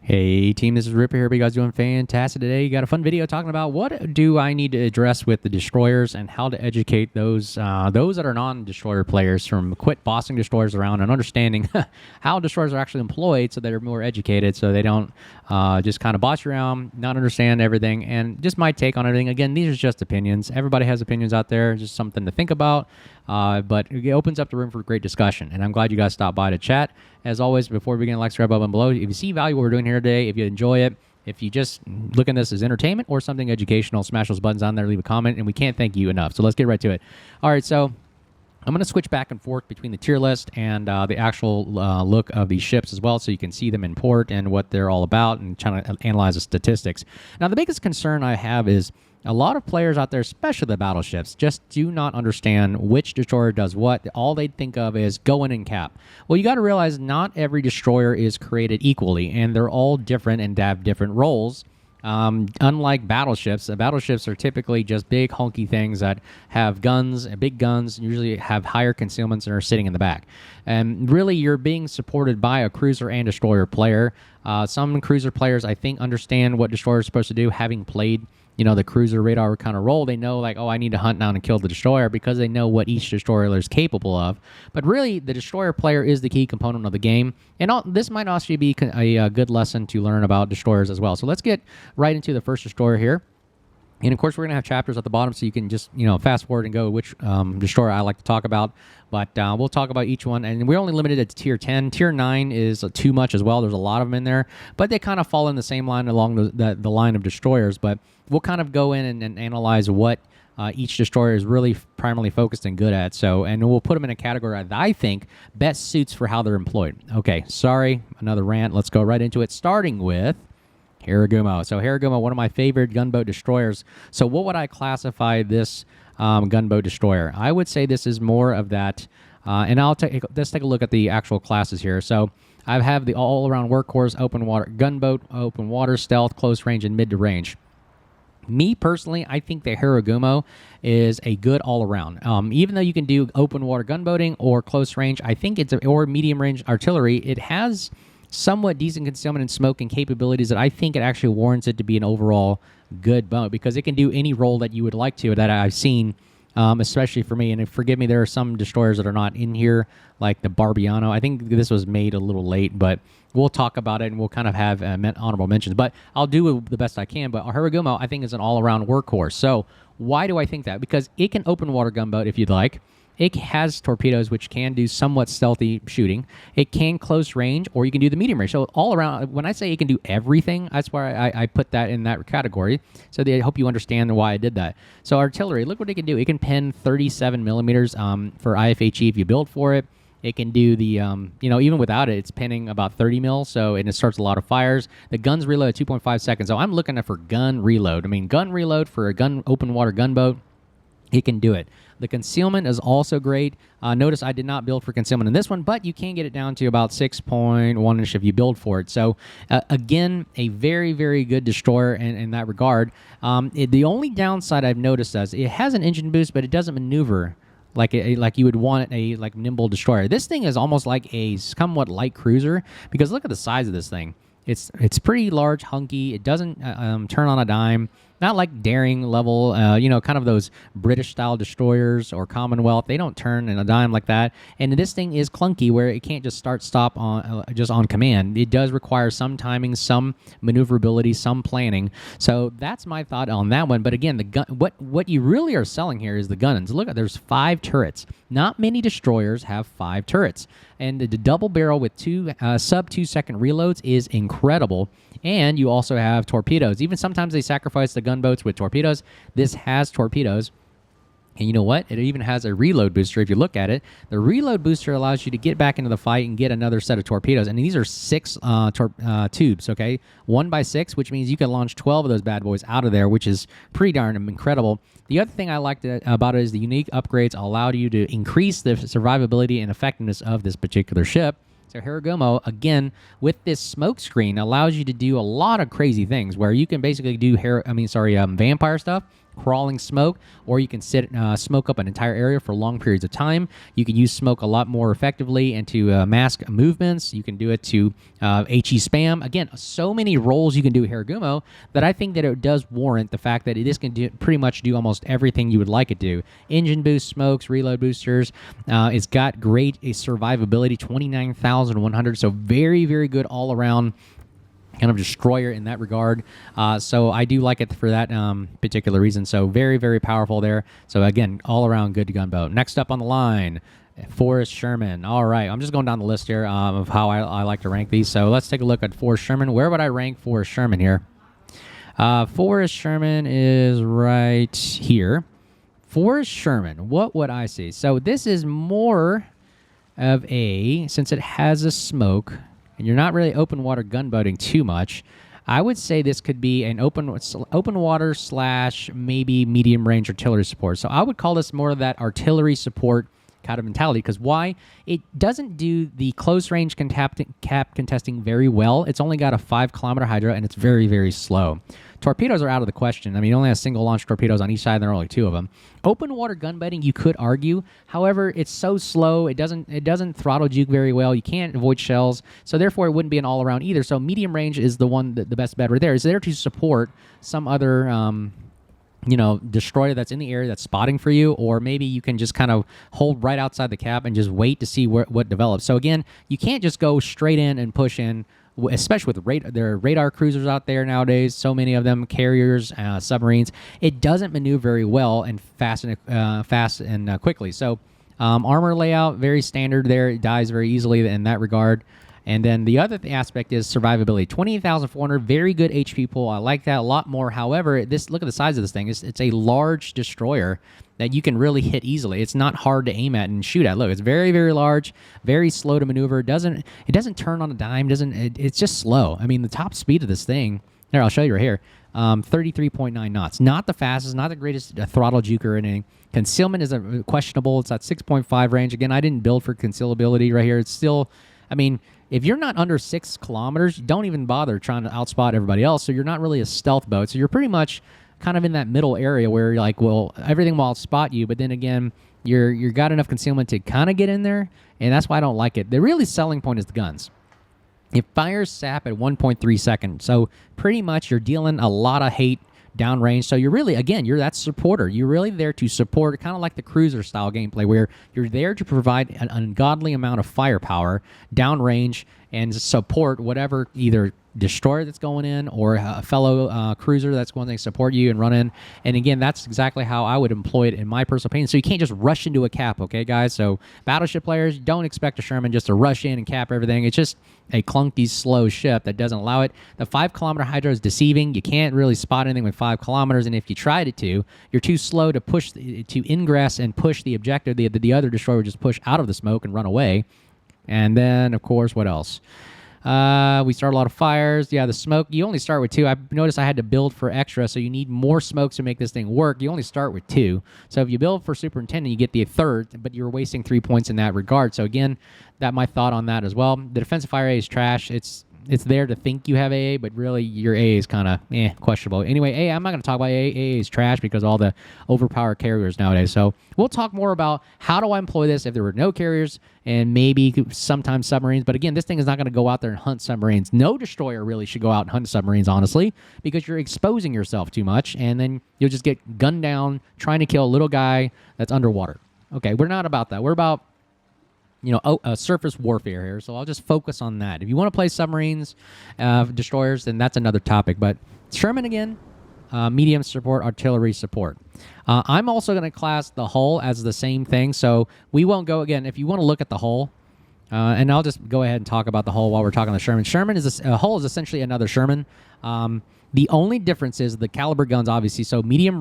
Hey team, this is Ripper here. Hope you guys doing fantastic today. You got a fun video talking about what do I need to address with the destroyers and how to educate those that are non-destroyer players from quit bossing destroyers around and understanding how destroyers are actually employed so they're more educated, so they don't just kind of boss you around, not understand everything, and just my take on everything. Again, these are just opinions. Everybody has opinions out there. Just something to think about. But it opens up the room for great discussion, and I'm glad you guys stopped by to chat. As always, before we begin, like, subscribe button below. If you see value what we're doing here today, if you enjoy it, if you just look at this as entertainment or something educational, smash those buttons on there, leave a comment, and we can't thank you enough. So let's get right to it. All right, so I'm going to switch back and forth between the tier list and the actual look of these ships as well, so you can see them in port and what they're all about and trying to analyze the statistics. Now, the biggest concern I have is a lot of players out there, especially the battleships, just do not understand which destroyer does what. All they think of is go in and cap. Well, you got to realize not every destroyer is created equally, and they're all different and have different roles. Unlike battleships, battleships are typically just big hunky things that have guns, big guns, usually have higher concealments and are sitting in the back. And really, you're being supported by a cruiser and destroyer player. Some cruiser players, I think, understand what destroyers are supposed to do, having played the cruiser radar kind of role. They know, like, oh, I need to hunt down and kill the destroyer because they know what each destroyer is capable of. But really, the destroyer player is the key component of the game. And this might also be a good lesson to learn about destroyers as well. So let's get right into the first destroyer here. And of course, we're going to have chapters at the bottom so you can just, fast forward and go which destroyer I like to talk about. But we'll talk about each one. And we're only limited to tier 10. Tier 9 is too much as well. There's a lot of them in there. But they kind of fall in the same line along the line of destroyers. But we'll kind of go in and analyze what each destroyer is really primarily focused and good at. And we'll put them in a category that I think best suits for how they're employed. Okay, sorry, another rant. Let's go right into it, starting with Harugumo. So Harugumo, one of my favorite gunboat destroyers. So what would I classify this gunboat destroyer? I would say this is more of that, and let's take a look at the actual classes here. So I have the all-around workhorse, open water gunboat, open water, stealth, close range, and mid to range. Me personally, I think the Harugumo is a good all-around. Even though you can do open water gunboating or close range, I think or medium range artillery, it has somewhat decent concealment and smoke and capabilities that I think it actually warrants it to be an overall good boat because it can do any role that you would like to that I've seen, especially for me. And forgive me, there are some destroyers that are not in here, like the Barbiano. I think this was made a little late, but we'll talk about it and we'll kind of have honorable mentions. But I'll do the best I can. But Harugumo, I think, is an all-around workhorse. So why do I think that? Because it can open water gunboat if you'd like. It has torpedoes, which can do somewhat stealthy shooting. It can close range, or you can do the medium range. So all around, when I say it can do everything, that's why I put that in that category. So I hope you understand why I did that. So artillery, look what it can do. It can pen 37 millimeters for IFHE if you build for it. It can do the, even without it, it's penning about 30 mil, and it starts a lot of fires. The guns reload at 2.5 seconds. So I'm looking for gun reload. I mean, gun reload for a open water gunboat, it can do it. The concealment is also great. Notice I did not build for concealment in this one, but you can get it down to about 6.1-ish if you build for it. So, again, a very, very good destroyer in that regard. The only downside I've noticed is it has an engine boost, but it doesn't maneuver like you would want a nimble destroyer. This thing is almost like a somewhat light cruiser because look at the size of this thing. It's pretty large, hunky. It doesn't turn on a dime. Not like daring level, kind of those British-style destroyers or Commonwealth. They don't turn in a dime like that. And this thing is clunky where it can't just stop on just on command. It does require some timing, some maneuverability, some planning. So that's my thought on that one. But again, the gun, what you really are selling here is the guns. Look, there's 5 turrets. Not many destroyers have 5 turrets. And the double barrel with 2 sub 2-second reloads is incredible. And you also have torpedoes. Even sometimes they sacrifice the gunboats with torpedoes. This has torpedoes. And you know what? It even has a reload booster if you look at it. The reload booster allows you to get back into the fight and get another set of torpedoes. And these are 6 tubes, okay? 1 by 6, which means you can launch 12 of those bad boys out of there, which is pretty darn incredible. The other thing I liked about it is the unique upgrades allowed you to increase the survivability and effectiveness of this particular ship. So Harugumo, again, with this smoke screen, allows you to do a lot of crazy things where you can basically do vampire stuff crawling smoke, or you can smoke up an entire area for long periods of time. You can use smoke a lot more effectively and to mask movements. You can do it to HE spam. Again, so many roles you can do Harugumo that I think that it does warrant the fact that this can pretty much do almost everything you would like it to. Engine boost, smokes, reload boosters. It's got great survivability, 29,100. So very, very good all around kind of destroyer in that regard. So I do like it for that particular reason. So very, very powerful there. So again, all around good gunboat. Next up on the line, Forrest Sherman. All right, I'm just going down the list here of how I like to rank these. So let's take a look at Forrest Sherman. Where would I rank Forrest Sherman here? Forrest Sherman is right here. Forrest Sherman, what would I see? So this is more of since it has a smoke, and you're not really open water gunboating too much, I would say this could be an open water / maybe medium range artillery support. So I would call this more of that artillery support kind of mentality, because why? It doesn't do the close range cap contesting very well. It's only got a 5-kilometer hydra, and it's very, very slow. Torpedoes are out of the question. I mean, it only has single launch torpedoes on each side, and there are only 2 of them. Open water gunboating, you could argue. However, it's so slow. It doesn't throttle juke very well. You can't avoid shells, so therefore it wouldn't be an all around either. So medium range is the one, the best bet right there. It's there to support some other destroyer that's in the area that's spotting for you, or maybe you can just kind of hold right outside the cap and just wait to see what develops. So again, you can't just go straight in and push in, especially with there are radar cruisers out there nowadays, so many of them, carriers, submarines. It doesn't maneuver very well and fast and quickly. So armor layout, very standard there. It dies very easily in that regard. And then the other aspect is survivability. 28,400, very good HP pool. I like that a lot more. However, look at the size of this thing. It's a large destroyer that you can really hit easily. It's not hard to aim at and shoot at. Look, it's very, very large, very slow to maneuver. It doesn't turn on a dime. It's just slow. I mean, the top speed of this thing, here, I'll show you right here, 33.9 knots. Not the fastest, not the greatest throttle juke or anything. Concealment is questionable. It's at 6.5 range. Again, I didn't build for concealability right here. It's still, I mean, if you're not under 6 kilometers, don't even bother trying to outspot everybody else. So you're not really a stealth boat. So you're pretty much kind of in that middle area where you're like, well, everything will outspot you, but then again, you're got enough concealment to kind of get in there, and that's why I don't like it. The really selling point is the guns. It fires sap at 1.3 seconds, so pretty much you're dealing a lot of hate downrange. So you're really, again, you're that supporter. You're really there to support, kind of like the cruiser style gameplay, where you're there to provide an ungodly amount of firepower downrange and support whatever either destroyer that's going in or a fellow cruiser that's going to support you and run in. And again, that's exactly how I would employ it in my personal opinion. So you can't just rush into a cap, okay, guys? So battleship players, don't expect a Sherman just to rush in and cap everything. It's just a clunky, slow ship that doesn't allow it. The 5-kilometer hydra is deceiving. You can't really spot anything with 5 kilometers, and if you tried it to, you're too slow to push to ingress and push the objective. The other destroyer would just push out of the smoke and run away. And then, of course, what else? We start a lot of fires. Yeah, the smoke, you only start with 2. I noticed I had to build for extra, so you need more smokes to make this thing work. You only start with 2. So if you build for superintendent, you get the 3rd, but you're wasting 3 points in that regard. So again, that's my thought on that as well. The defensive fire A is trash. It's there to think you have AA, but really your AA is kind of questionable. Anyway, I'm not going to talk about AA. AA is trash because all the overpowered carriers nowadays. So we'll talk more about how do I employ this if there were no carriers and maybe sometimes submarines. But again, this thing is not going to go out there and hunt submarines. No destroyer really should go out and hunt submarines, honestly, because you're exposing yourself too much, and then you'll just get gunned down trying to kill a little guy that's underwater. Okay, we're not about that. We're about surface warfare here, so I'll just focus on that. If you want to play submarines, destroyers, then that's another topic. But Sherman again, medium support, artillery support. I'm also going to class the hull as the same thing, so we won't go again. If you want to look at the hull, and I'll just go ahead and talk about the hull while we're talking the Sherman. Hull is essentially another Sherman. The only difference is the caliber guns, obviously. So medium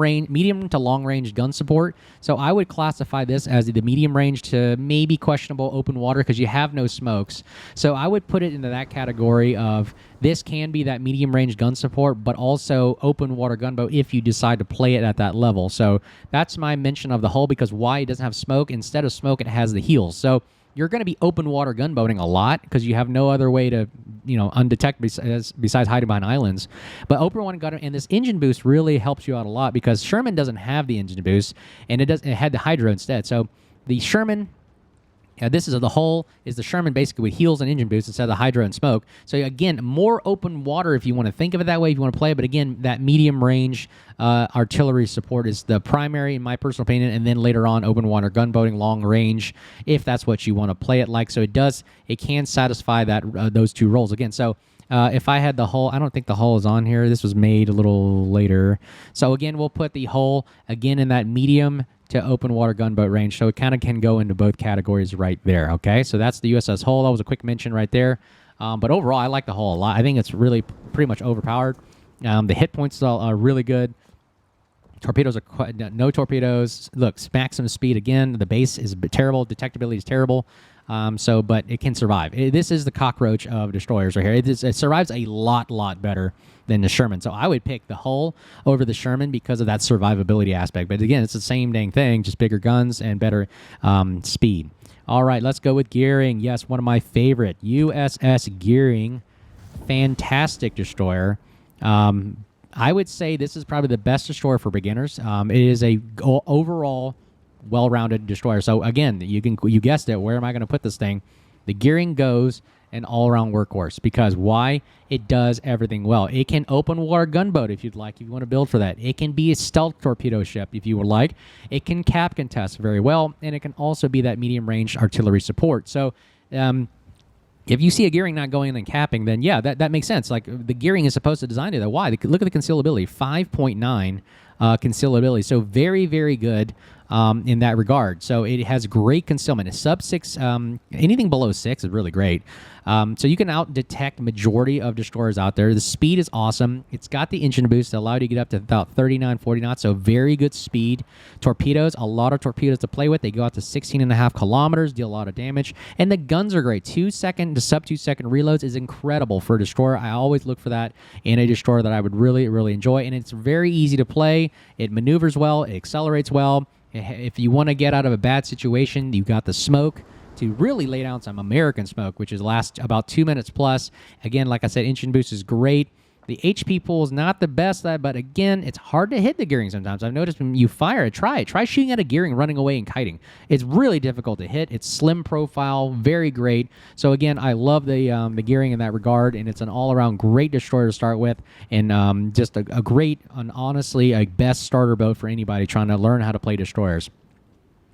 to long range gun support. So I would classify this as the medium range to maybe questionable open water because you have no smokes. So I would put it into that category of this can be that medium range gun support, but also open water gunboat if you decide to play it at that level. So that's my mention of the hull, because why? It doesn't have smoke. Instead of smoke, it has the heels. So you're going to be open water gunboating a lot because you have no other way to, undetect besides hiding behind islands. But open water gunboating, and this engine boost really helps you out a lot because Sherman doesn't have the engine boost, and it had the hydro instead. So the Sherman. This is the hull is the Sherman basically with heals and engine boost instead of the hydro and smoke. So again, more open water if you want to think of it that way, if you want to play it. But again, that medium range artillery support is the primary in my personal opinion, and then later on open water gunboating long range if that's what you want to play it like. So it can satisfy that those two roles again. So if I had the hull, I don't think the hull is on here. This was made a little later. So again, we'll put the hull again in that medium to open water gunboat range, so it kind of can go into both categories right there, okay? So that's the USS Hull. That was a quick mention right there. But overall, I like the Hull a lot. I think it's really pretty much overpowered. The hit points are really good. Torpedoes are no torpedoes. Look, maximum speed again. The base is terrible. Detectability is terrible. But it can survive. This is the cockroach of destroyers right here. It survives a lot better than the Sherman. So I would pick the Hull over the Sherman because of that survivability aspect. But again, it's the same dang thing, just bigger guns and better speed. All right, let's go with Gearing. Yes, one of my favorite. USS Gearing. Fantastic destroyer. I would say this is probably the best destroyer for beginners. It is a overall well-rounded destroyer. So again, you guessed it. Where am I going to put this thing? The Gearing goes an all-around workhorse because why? It does everything well. It can open water gunboat if you'd like, if you want to build for that. It can be a stealth torpedo ship if you would like. It can cap contest very well, and it can also be that medium-range artillery support. So if you see a Gearing not going in and capping, then yeah, that makes sense. Like the Gearing is supposed to design it that. Why? Look at the concealability, 5.9 concealability. So very, very good in that regard. So it has great concealment. It's sub 6, anything below 6 is really great. So you can out-detect majority of destroyers out there. The speed is awesome. It's got the engine boost that allowed you to get up to about 39, 40 knots, so very good speed. Torpedoes, a lot of torpedoes to play with. They go out to 16.5 kilometers, deal a lot of damage. And the guns are great. 2-second to sub 2-second reloads is incredible for a destroyer. I always look for that in a destroyer that I would really, really enjoy. And it's very easy to play. It maneuvers well. It accelerates well. If you want to get out of a bad situation, you've got the smoke to really lay down some American smoke, which is last about 2 minutes plus. Again, like I said, engine boost is great. The HP pool is not the best, but again, it's hard to hit the Gearing sometimes. I've noticed when you fire it, try shooting at a Gearing, running away and kiting. It's really difficult to hit. It's slim profile, very great. So again, I love the Gearing in that regard, and it's an all-around great destroyer to start with, and just a great, and honestly, a best starter boat for anybody trying to learn how to play destroyers.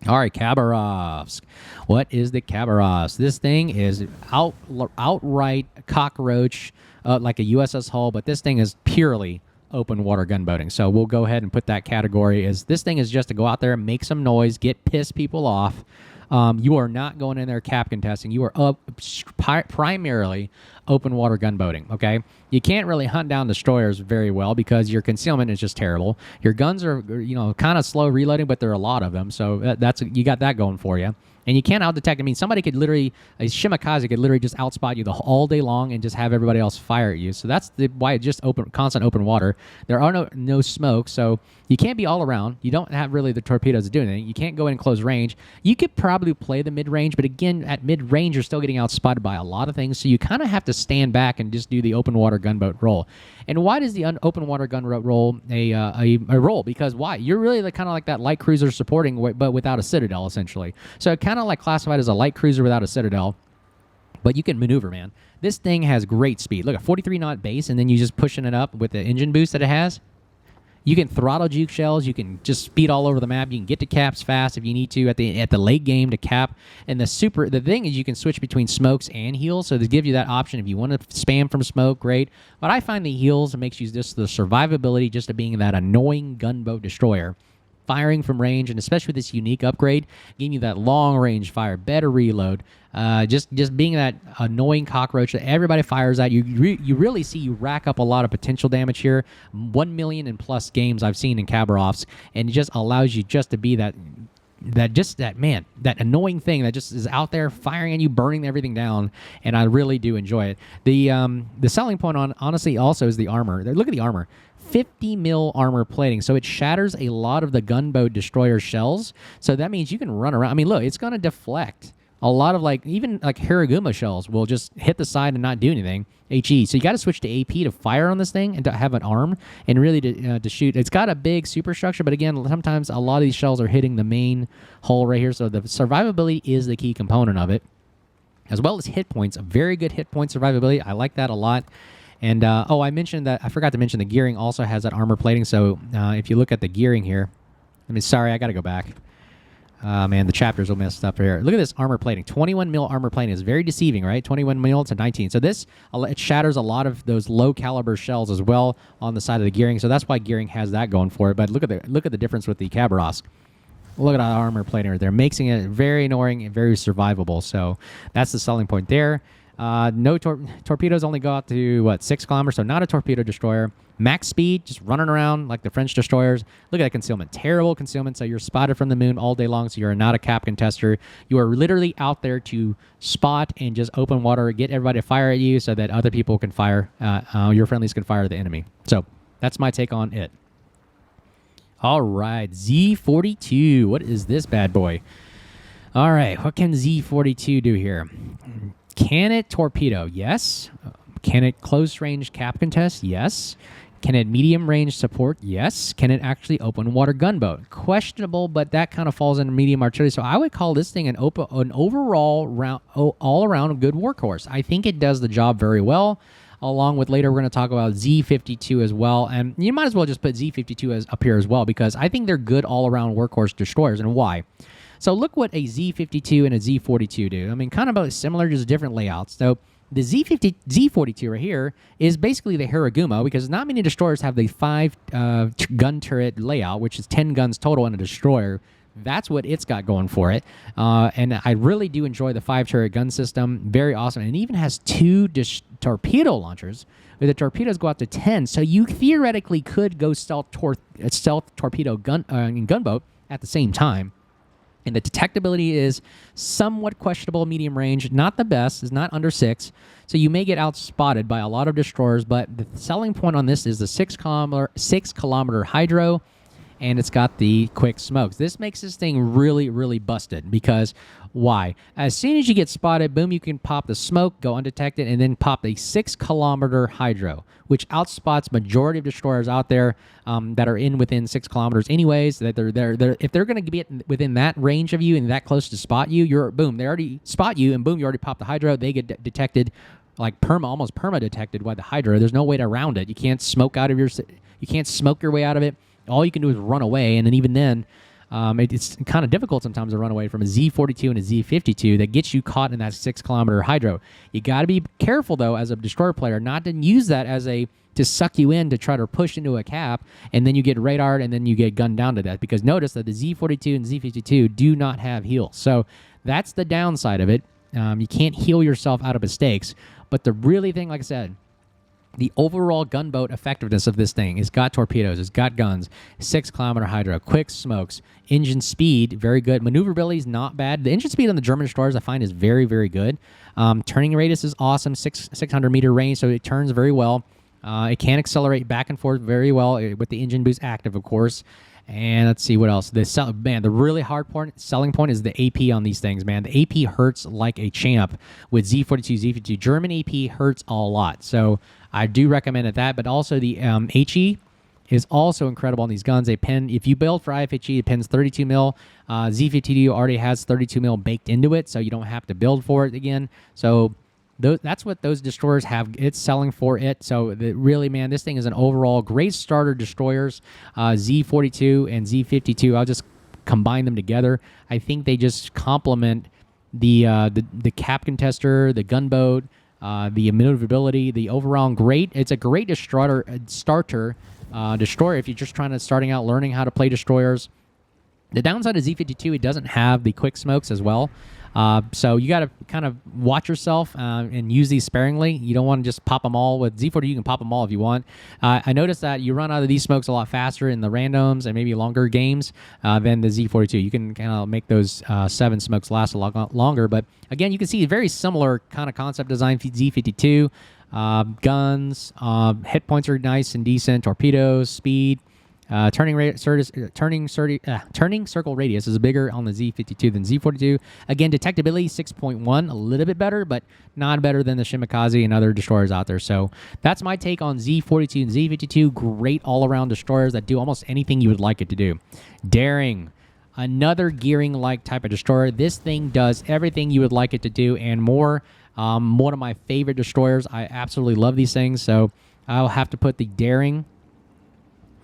All right, Khabarovsk. What is the Khabarovsk? This thing is outright cockroach, like a USS Hull, but this thing is purely open water gunboating. So we'll go ahead and put that category as this thing is just to go out there, make some noise, get pissed people off. You are not going in there cap contesting. You are primarily open water gunboating, okay? You can't really hunt down destroyers very well because your concealment is just terrible. Your guns are, kind of slow reloading, but there are a lot of them. So you got that going for you. And you can't out-detect. I mean, somebody could literally, a Shimakaze could literally just outspot you all day long and just have everybody else fire at you. So that's why it's just constant open water. There are no smoke, so you can't be all around. You don't have really the torpedoes to do anything. You can't go in close range. You could probably play the mid-range, but again, at mid-range, you're still getting outspotted by a lot of things, so you kind of have to stand back and just do the open water gunboat role. And why does the open water gunboat role a role? Because why? You're really kind of like that light cruiser supporting, but without a citadel, essentially. So kind of like classified as a light cruiser without a citadel, but you can maneuver, man. This thing has great speed. Look at 43 knot base, and then you just pushing it up with the engine boost that it has. You can throttle juke shells. You can just speed all over the map. You can get to caps fast if you need to at the late game to cap. And the thing is you can switch between smokes and heals, so they give you that option if you want to spam from smoke, great. But I find the heals makes you just the survivability just of being that annoying gunboat destroyer. Firing from range, and especially with this unique upgrade, giving you that long range fire, better reload, just being that annoying cockroach that everybody fires at. You really see you rack up a lot of potential damage here. 1 million and plus games I've seen in Khabarovsk, and it just allows you just to be that annoying thing that just is out there firing at you, burning everything down, and I really do enjoy it. The selling point honestly also is the armor. Look at the armor. 50 mil armor plating, so it shatters a lot of the gunboat destroyer shells. So that means you can run around. I mean, look, it's going to deflect a lot of like even like Harugumo shells will just hit the side and not do anything. HE. So you got to switch to AP to fire on this thing and to have an arm and really to shoot. It's got a big superstructure, but again, sometimes a lot of these shells are hitting the main hull right here. So the survivability is the key component of it, as well as hit points. A very good hit point survivability. I like that a lot. And I mentioned that I forgot to mention the gearing also has that armor plating. So if you look at the gearing here, sorry, I got to go back. Man, the chapters will mess up here. Look at this armor plating. 21 mil armor plating is very deceiving, right? 21 mil to 19. So this, it shatters a lot of those low caliber shells as well on the side of the gearing. So that's why gearing has that going for it. But look at the difference with the Khabarovsk. Look at that armor plating right there, making it very annoying and very survivable. So that's the selling point there. No torpedoes only go out to, what, 6 kilometers, so not a torpedo destroyer. Max speed, just running around like the French destroyers. Look at that concealment. Terrible concealment, so you're spotted from the moon all day long, so you're not a cap contester. You are literally out there to spot and just open water, get everybody to fire at you so that other people can fire, your friendlies can fire the enemy. So that's my take on it. All right, Z42. What is this bad boy? All right, what can Z42 do here? Can it torpedo? Yes. Can it close range cap contest? Yes. Can it medium range support? Yes. Can it actually open water gunboat? Questionable, but that kind of falls into medium artillery. So I would call this thing an overall all around good workhorse. I think it does the job very well. Along with later, we're going to talk about Z52 as well. And you might as well just put Z52 up here as well, because I think they're good all around workhorse destroyers. And why? So look what a Z52 and a Z42 do. I mean, kind of both similar, just different layouts. So the Z42 right here is basically the Harugumo, because not many destroyers have the 5 gun turret layout, which is 10 guns total in a destroyer. That's what it's got going for it. And I really do enjoy the 5 turret gun system. Very awesome. And it even has 2 torpedo launchers, where the torpedoes go up to 10. So you theoretically could go stealth torpedo gunboat at the same time. And the detectability is somewhat questionable medium range. Not the best. It's not under 6. So you may get outspotted by a lot of destroyers. But the selling point on this is the 6 kilometer hydro. And it's got the quick smokes. This makes this thing really, really busted. Because why? As soon as you get spotted, boom, you can pop the smoke, go undetected, and then pop a 6 kilometer hydro, which outspots majority of destroyers out there that are within 6 kilometers anyways. That if they're going to be within that range of you and that close to spot you, they already spot you, and boom, you already pop the hydro. They get detected, like almost perma detected by the hydro. There's no way around it. You can't smoke your way out of it. All you can do is run away, and then even then, it's kind of difficult sometimes to run away from a Z42 and a Z52 that gets you caught in that 6 kilometer hydro. You got to be careful, though, as a destroyer player, not to use that to suck you in to try to push into a cap, and then you get radared, and then you get gunned down to death. Because notice that the Z42 and Z52 do not have heals. So that's the downside of it. You can't heal yourself out of mistakes. But the really thing, like I said, the overall gunboat effectiveness of this thing, it's got torpedoes, it's got guns, 6 kilometer hydro, quick smokes, engine speed, very good. Maneuverability is not bad. The engine speed on the German destroyers I find is very, very good. Turning radius is awesome, 600 meter range, so it turns very well. It can accelerate back and forth very well with the engine boost active, of course. And let's see what else. The really hard selling point is the AP on these things, man. The AP hurts like a champ with Z42, Z52. German AP hurts a lot. So I do recommend that. But also the HE is also incredible on these guns. If you build for IFHE, it pins 32 mil. Z52 already has 32 mil baked into it, so you don't have to build for it again. So that's what those destroyers have. It's selling for it. So really, man, this thing is an overall great starter destroyers. Z42 and Z52, I'll just combine them together. I think they just complement the cap contester, the gunboat, the maneuverability, the overall great. It's a great starter destroyer if you're just starting out learning how to play destroyers. The downside of Z52, it doesn't have the quick smokes as well. So you got to kind of watch yourself and use these sparingly. You don't want to just pop them all. With Z40, you can pop them all if you want. I noticed that you run out of these smokes a lot faster in the randoms and maybe longer games than the Z42. You can kind of make those 7 smokes last a lot longer. But again, you can see a very similar kind of concept design for Z52. Guns, hit points are nice and decent. Torpedoes, speed. Turning circle radius is bigger on the Z52 than Z42. Again, detectability 6.1, a little bit better, but not better than the Shimakaze and other destroyers out there. So that's my take on Z42 and Z52. Great all-around destroyers that do almost anything you would like it to do. Daring, another gearing-like type of destroyer. This thing does everything you would like it to do and more. One of my favorite destroyers. I absolutely love these things. So I'll have to put the Daring.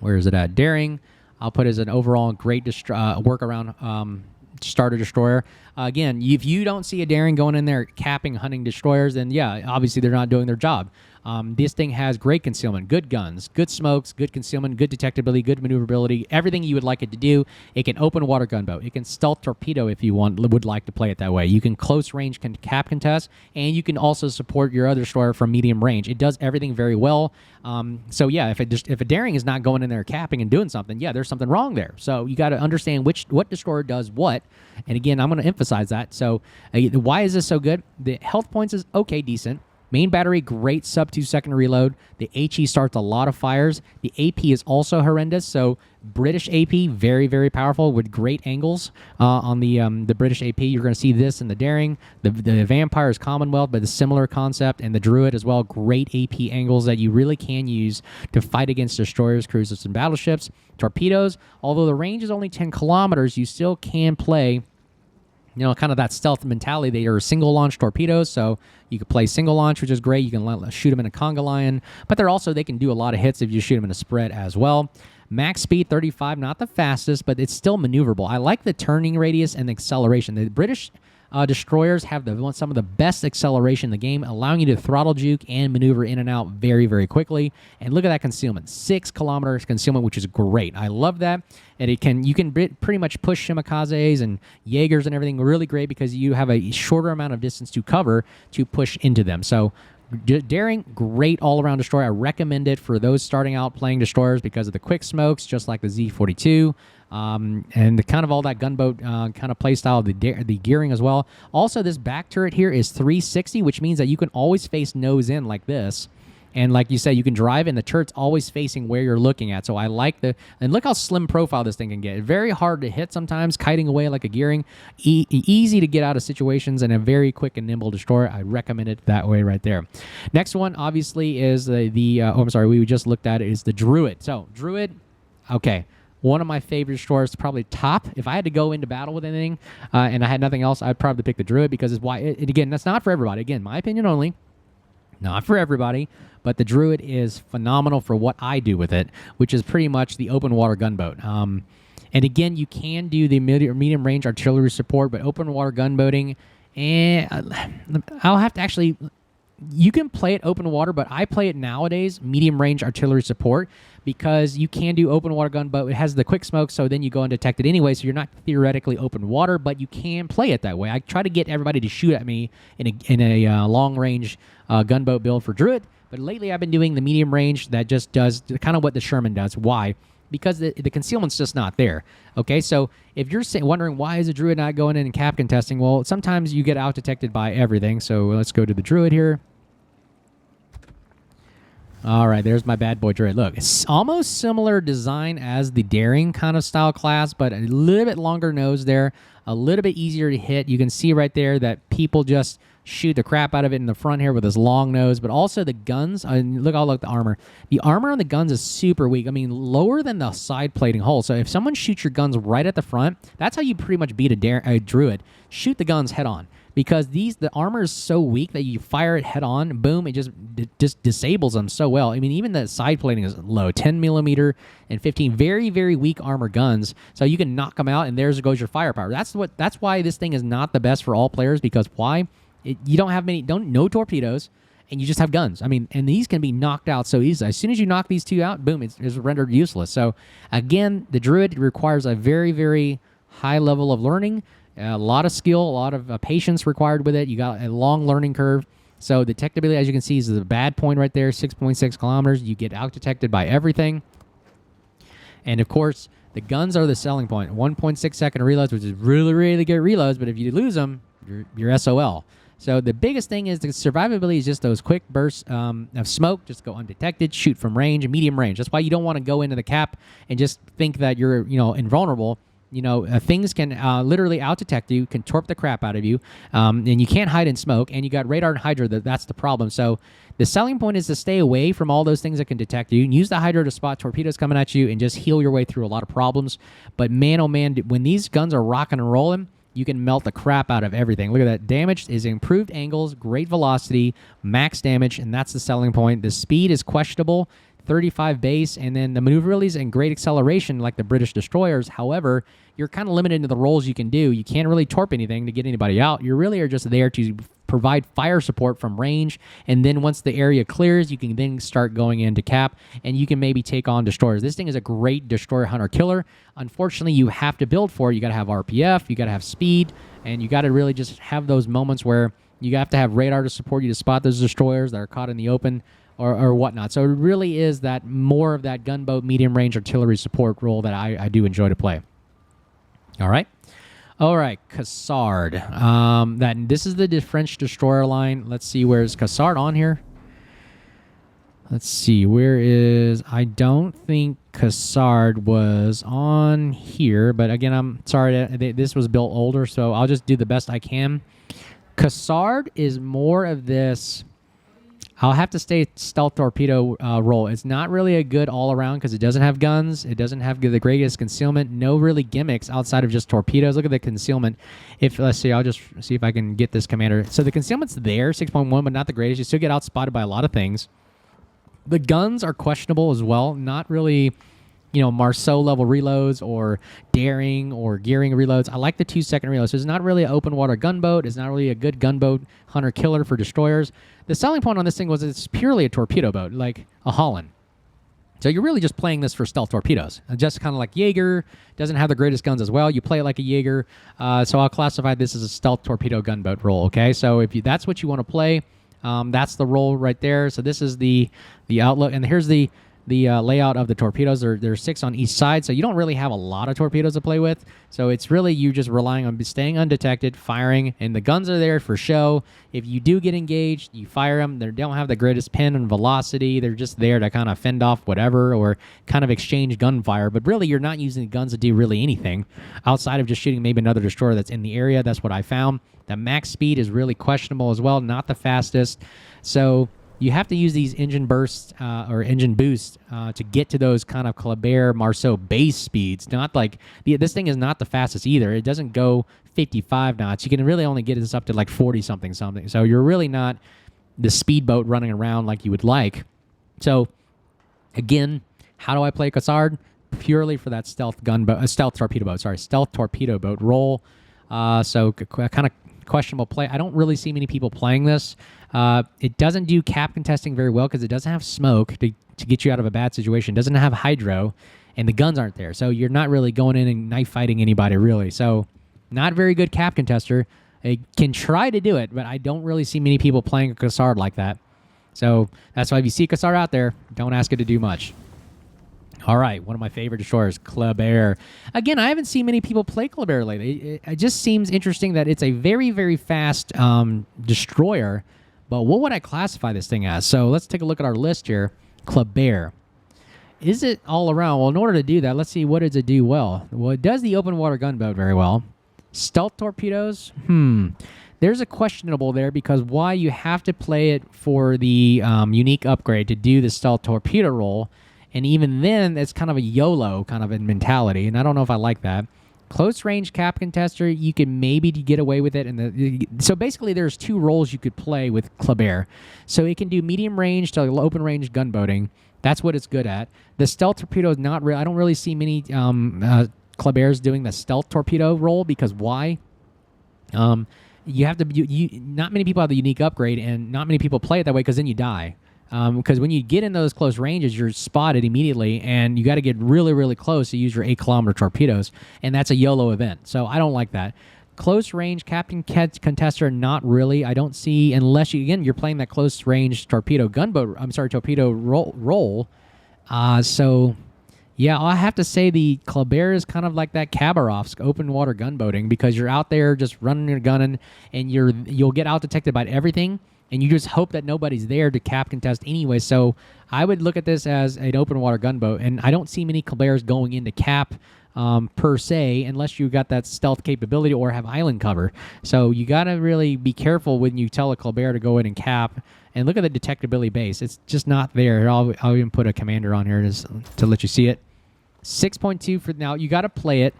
Where is it at? Daring. I'll put as an overall great workaround starter destroyer. Again, if you don't see a Daring going in there capping hunting destroyers, then yeah, obviously they're not doing their job. This thing has great concealment, good guns, good smokes, good concealment, good detectability, good maneuverability, everything you would like it to do. It can open water gunboat. It can stealth torpedo if you would like to play it that way. You can close range cap contest, and you can also support your other destroyer from medium range. It does everything very well. So yeah, if a Daring is not going in there capping and doing something, yeah, there's something wrong there. So you got to understand what destroyer does what. And again, I'm going to emphasize that. So why is this so good? The health points is okay, decent. Main battery, great sub 2 second reload. The HE starts a lot of fires. The AP is also horrendous. So British AP, very, very powerful with great angles on the British AP. You're going to see this in the Daring. The Vampire is Commonwealth, but a similar concept. And the Druid as well, great AP angles that you really can use to fight against destroyers, cruisers, and battleships. Torpedoes, although the range is only 10 kilometers, you still can play kind of that stealth mentality. They are single launch torpedoes, so you can play single launch, which is great. You can shoot them in a conga line, but they can do a lot of hits if you shoot them in a spread as well. Max speed 35, not the fastest, but it's still maneuverable. I like the turning radius and the acceleration. The British destroyers have some of the best acceleration in the game, allowing you to throttle juke and maneuver in and out very, very quickly. And look at that concealment, 6 kilometers concealment, which is great. I love that. And you can pretty much push Shimakazes and Jaegers and everything really great because you have a shorter amount of distance to cover to push into them. So Daring, great all-around destroyer. I recommend it for those starting out playing destroyers because of the quick smokes, just like the Z42. And the kind of all that gunboat kind of play style, the gearing as well. Also, this back turret here is 360, which means that you can always face nose in like this. And like you said, you can drive, and the turret's always facing where you're looking at. So I like and look how slim profile this thing can get. Very hard to hit sometimes, kiting away like a gearing. Easy to get out of situations, and a very quick and nimble destroyer. I recommend it that way right there. Next one, obviously, is we just looked at it, is the Druid. So Druid, okay. One of my favorite destroyers, probably top. If I had to go into battle with anything and I had nothing else, I'd probably pick the Druid because again, that's not for everybody. Again, my opinion only. Not for everybody, but the Druid is phenomenal for what I do with it, which is pretty much the open water gunboat. And again, you can do the medium range artillery support, but open water gunboating, I'll have to actually... You can play it open water, but I play it nowadays medium range artillery support because you can do open water gunboat. It has the quick smoke, so then you go undetected anyway, so you're not theoretically open water, but you can play it that way. I try to get everybody to shoot at me in a long range gunboat build for Druid, but lately I've been doing the medium range that just does kind of what the Sherman does. Why? Because the concealment's just not there. Okay, so if you're wondering why is a Druid not going in and cap contesting, well, sometimes you get out detected by everything. So let's go to the Druid here. All right, there's my bad boy Druid. Look, it's almost similar design as the Daring kind of style class, but a little bit longer nose there, a little bit easier to hit. You can see right there that people just shoot the crap out of it in the front here with this long nose, but also the guns. Look at the armor. The armor on the guns is super weak. I mean, lower than the side plating hull. So if someone shoots your guns right at the front, that's how you pretty much beat a Druid. Shoot the guns head on. Because the armor is so weak that you fire it head on, boom, it just disables them so well. I mean, even the side plating is low, 10 millimeter and 15, very, very weak armor guns. So you can knock them out, and there goes your firepower. That's why this thing is not the best for all players. Because why? You don't have no torpedoes, and you just have guns. I mean, and these can be knocked out so easily. As soon as you knock these two out, boom, it's rendered useless. So again, the Druid requires a very, very high level of learning. A lot of skill, a lot of patience required with it. You got a long learning curve. So detectability, as you can see, is the bad point right there, 6.6 kilometers. You get out-detected by everything. And, of course, the guns are the selling point. 1.6 second reloads, which is really, really good reloads. But if you lose them, you're SOL. So the biggest thing is the survivability is just those quick bursts of smoke. Just go undetected, shoot from range, medium range. That's why you don't want to go into the cap and just think that you're, invulnerable. Things can literally out-detect you, can torp the crap out of you, and you can't hide in smoke, and you got radar and hydra. That's the problem. So the selling point is to stay away from all those things that can detect you. Use the hydra to spot torpedoes coming at you and just heal your way through a lot of problems. But man, oh man, when these guns are rocking and rolling, you can melt the crap out of everything. Look at that. Damage is improved angles, great velocity, max damage, and that's the selling point. The speed is questionable. 35 base, and then the maneuverability and great acceleration like the British destroyers. However, you're kind of limited to the roles you can do. You can't really torp anything to get anybody out. You really are just there to provide fire support from range, and then once the area clears, you can then start going into cap, and you can maybe take on destroyers. This thing is a great destroyer hunter killer. Unfortunately, you have to build for it. You got to have RPF, you got to have speed, and you got to really just have those moments where you have to have radar to support you to spot those destroyers that are caught in the open, or whatnot. So it really is that more of that gunboat medium range artillery support role that I do enjoy to play. All right, Cassard. This is the French destroyer line. Let's see, where's Cassard on here? Let's see, where is... I don't think Cassard was on here, but again, I'm sorry, this was built older, so I'll just do the best I can. Cassard is more of this... I'll have to stay stealth torpedo role. It's not really a good all-around because it doesn't have guns. It doesn't have the greatest concealment. No really gimmicks outside of just torpedoes. Look at the concealment. Let's see, I'll just see if I can get this commander. So the concealment's there, 6.1, but not the greatest. You still get outspotted by a lot of things. The guns are questionable as well. Not really... Marceau level reloads or daring or gearing reloads. I like the 2-second reloads. So it's not really an open water gunboat. It's not really a good gunboat hunter killer for destroyers. The selling point on this thing was it's purely a torpedo boat, like a Halland. So you're really just playing this for stealth torpedoes. Just kind of like Jaeger, doesn't have the greatest guns as well. You play it like a Jaeger. So I'll classify this as a stealth torpedo gunboat role, okay? So if that's what you want to play, that's the role right there. So this is the outlook. And here's the layout of the torpedoes. There's 6 on each side, so you don't really have a lot of torpedoes to play with. So it's really you just relying on staying undetected, firing, and the guns are there for show. If you do get engaged, you fire them. They don't have the greatest pin and velocity. They're just there to kind of fend off whatever or kind of exchange gunfire. But really, you're not using the guns to do really anything outside of just shooting maybe another destroyer that's in the area. That's what I found. The max speed is really questionable as well, not the fastest. So you have to use these engine bursts or engine boosts to get to those kind of Kleber, Marceau base speeds. Not like this thing is not the fastest either. It doesn't go 55 knots. You can really only get this up to like 40 something. So you're really not the speedboat running around like you would like. So again, how do I play Cassard? Purely for that stealth torpedo boat role. So kind of questionable play. I don't really see many people playing this. It doesn't do cap contesting very well because it doesn't have smoke to get you out of a bad situation. It doesn't have hydro, and the guns aren't there. So you're not really going in and knife fighting anybody, really. So not very good cap contester. It can try to do it, but I don't really see many people playing a Cassard like that. So that's why if you see Cassard out there, don't ask it to do much. All right, one of my favorite destroyers, Kleber. Again, I haven't seen many people play Kleber lately. It just seems interesting that it's a very, very fast destroyer, but what would I classify this thing as? So let's take a look at our list here. Kleber. Is it all around? Well, in order to do that, let's see, what does it do well? Well, it does the open water gunboat very well. Stealth torpedoes? There's a questionable there because why you have to play it for the unique upgrade to do the stealth torpedo role. And even then, it's kind of a YOLO kind of a mentality, and I don't know if I like that. Close range cap contester, you can maybe get away with it. So basically, there's 2 roles you could play with Kleber. So it can do medium range to open range gunboating. That's what it's good at. The stealth torpedo is not real. I don't really see many Klebers doing the stealth torpedo role because why? You have to. Not many people have the unique upgrade, and not many people play it that way because then you die. Because when you get in those close ranges, you're spotted immediately, and you got to get really, really close to use your 8-kilometer torpedoes, and that's a YOLO event. So I don't like that. Close range captain contester, not really. I don't see, unless you're playing that close range torpedo role. So Yeah, I have to say the Kleber is kind of like that Khabarovsk open water gunboating, because you're out there just running your gunning, and you'll get out detected by everything, and you just hope that nobody's there to cap contest anyway. So I would look at this as an open water gunboat, and I don't see many Klebers going into cap per se, unless you got that stealth capability or have island cover. So you got to really be careful when you tell a Kleber to go in and cap. And look at the detectability base. It's just not there. I'll even put a commander on here just to let you see it. 6.2 for now. You got to play it.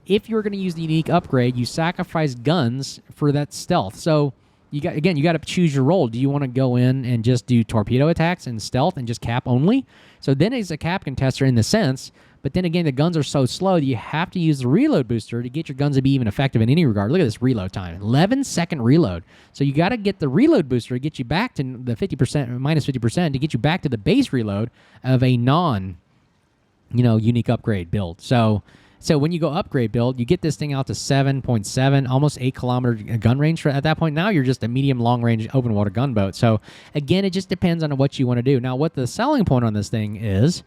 If you're going to use the unique upgrade, you sacrifice guns for that stealth. So you got to choose your role. Do you want to go in and just do torpedo attacks and stealth and just cap only? So then it's a cap contester in the sense. But then again, the guns are so slow that you have to use the reload booster to get your guns to be even effective in any regard. Look at this reload time, 11-second reload. So you got to get the reload booster to get you back to the 50%, minus 50%, to get you back to the base reload of a unique upgrade build. So when you go upgrade build, you get this thing out to 7.7, almost 8-kilometer gun range. At that point, now you're just a medium long range open water gunboat. So again, it just depends on what you want to do. Now, what the selling point on this thing is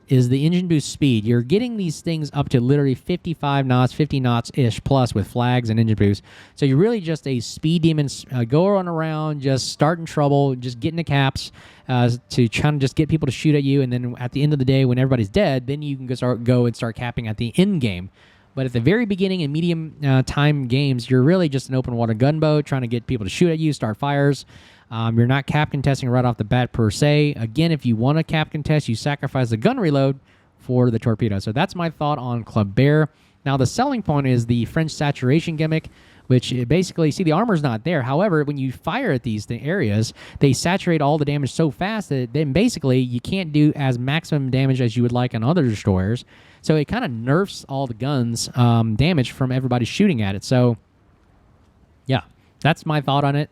the engine boost speed. You're getting these things up to literally 55 knots, 50 knots-ish plus with flags and engine boost. So you're really just a speed demon, going around, just starting trouble, just getting the caps to try to just get people to shoot at you. And then at the end of the day, when everybody's dead, then you can go and start capping at the end game. But at the very beginning and medium time games, you're really just an open water gunboat trying to get people to shoot at you, start fires. You're not cap contesting right off the bat per se. Again, if you want to cap contest, you sacrifice the gun reload for the torpedo. So that's my thought on Kleber. Now, the selling point is the French saturation gimmick, which basically, see, the armor's not there. However, when you fire at these areas, they saturate all the damage so fast that then basically you can't do as maximum damage as you would like on other destroyers. So it kind of nerfs all the guns damage from everybody shooting at it. So, yeah, that's my thought on it.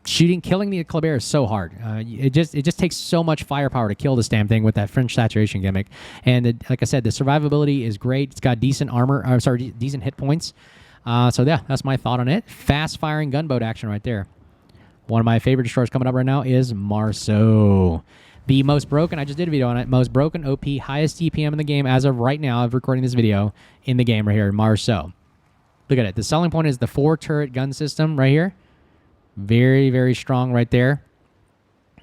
Killing the Kleber is so hard. It just takes so much firepower to kill this damn thing with that French saturation gimmick. And like I said, the survivability is great. It's got decent armor. Decent hit points. So yeah, that's my thought on it. Fast firing gunboat action right there. One of my favorite destroyers coming up right now is Marceau. The most broken. I just did a video on it. Most broken OP, highest DPM in the game as of right now. I'm recording this video in the game right here. Marceau. Look at it. The selling point is the 4-turret gun system right here. Very, very strong right there.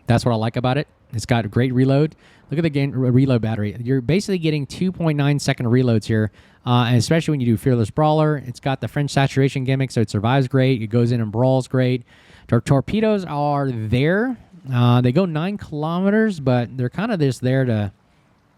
That's what I like about it. It's got a great reload. Look at the game reload battery. You're basically getting 2.9-second reloads here, and especially when you do Fearless Brawler. It's got the French saturation gimmick, so it survives great. It goes in and brawls great. Torpedoes are there. They go 9 kilometers, but they're kind of just there to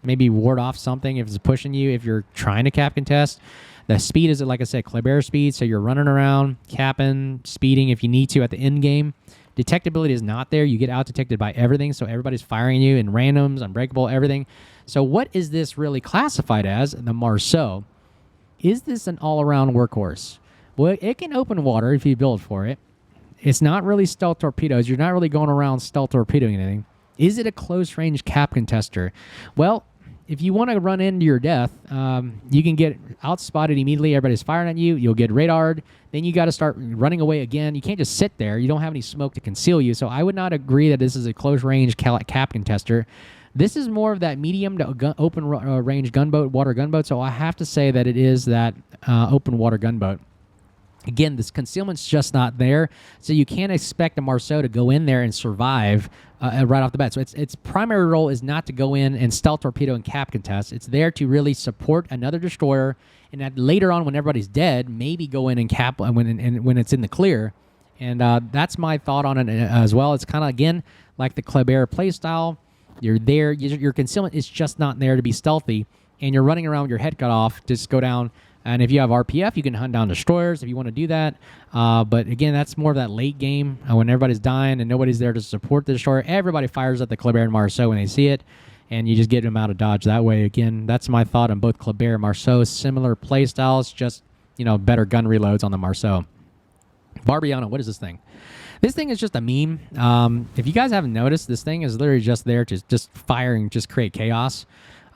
maybe ward off something if it's pushing you, if you're trying to cap contest. The speed is, like I said, Kleber speed, so you're running around, capping, speeding if you need to at the end game. Detectability is not there. You get out-detected by everything, so everybody's firing you in randoms, unbreakable, everything. So what is this really classified as, the Marceau? Is this an all-around workhorse? Well, it can open water if you build for it. It's not really stealth torpedoes. You're not really going around stealth torpedoing anything. Is it a close-range cap contester? Well, if you want to run into your death, you can get outspotted immediately. Everybody's firing at you. You'll get radared. Then you got to start running away again. You can't just sit there. You don't have any smoke to conceal you. So I would not agree that this is a close-range cap contester. This is more of that medium to open range gunboat, water gunboat. So I have to say that it is that open water gunboat. Again, this concealment's just not there, so you can't expect a Marceau to go in there and survive right off the bat. So its primary role is not to go in and stealth torpedo and cap contest. It's there to really support another destroyer, and that later on, when everybody's dead, maybe go in and cap when it's in the clear. And that's my thought on it as well. It's kind of, again, like the Kleber playstyle. You're there. Your concealment is just not there to be stealthy, and you're running around with your head cut off. Just go down. And if you have RPF, you can hunt down destroyers if you want to do that. But again, that's more of that late game when everybody's dying and nobody's there to support the destroyer. Everybody fires at the Kleber and Marceau when they see it, and you just get them out of dodge that way. Again, that's my thought on both Kleber and Marceau. Similar play styles, just better gun reloads on the Marceau. Barbiano, what is this thing? This thing is just a meme. If you guys haven't noticed, this thing is literally just there to just fire and just create chaos.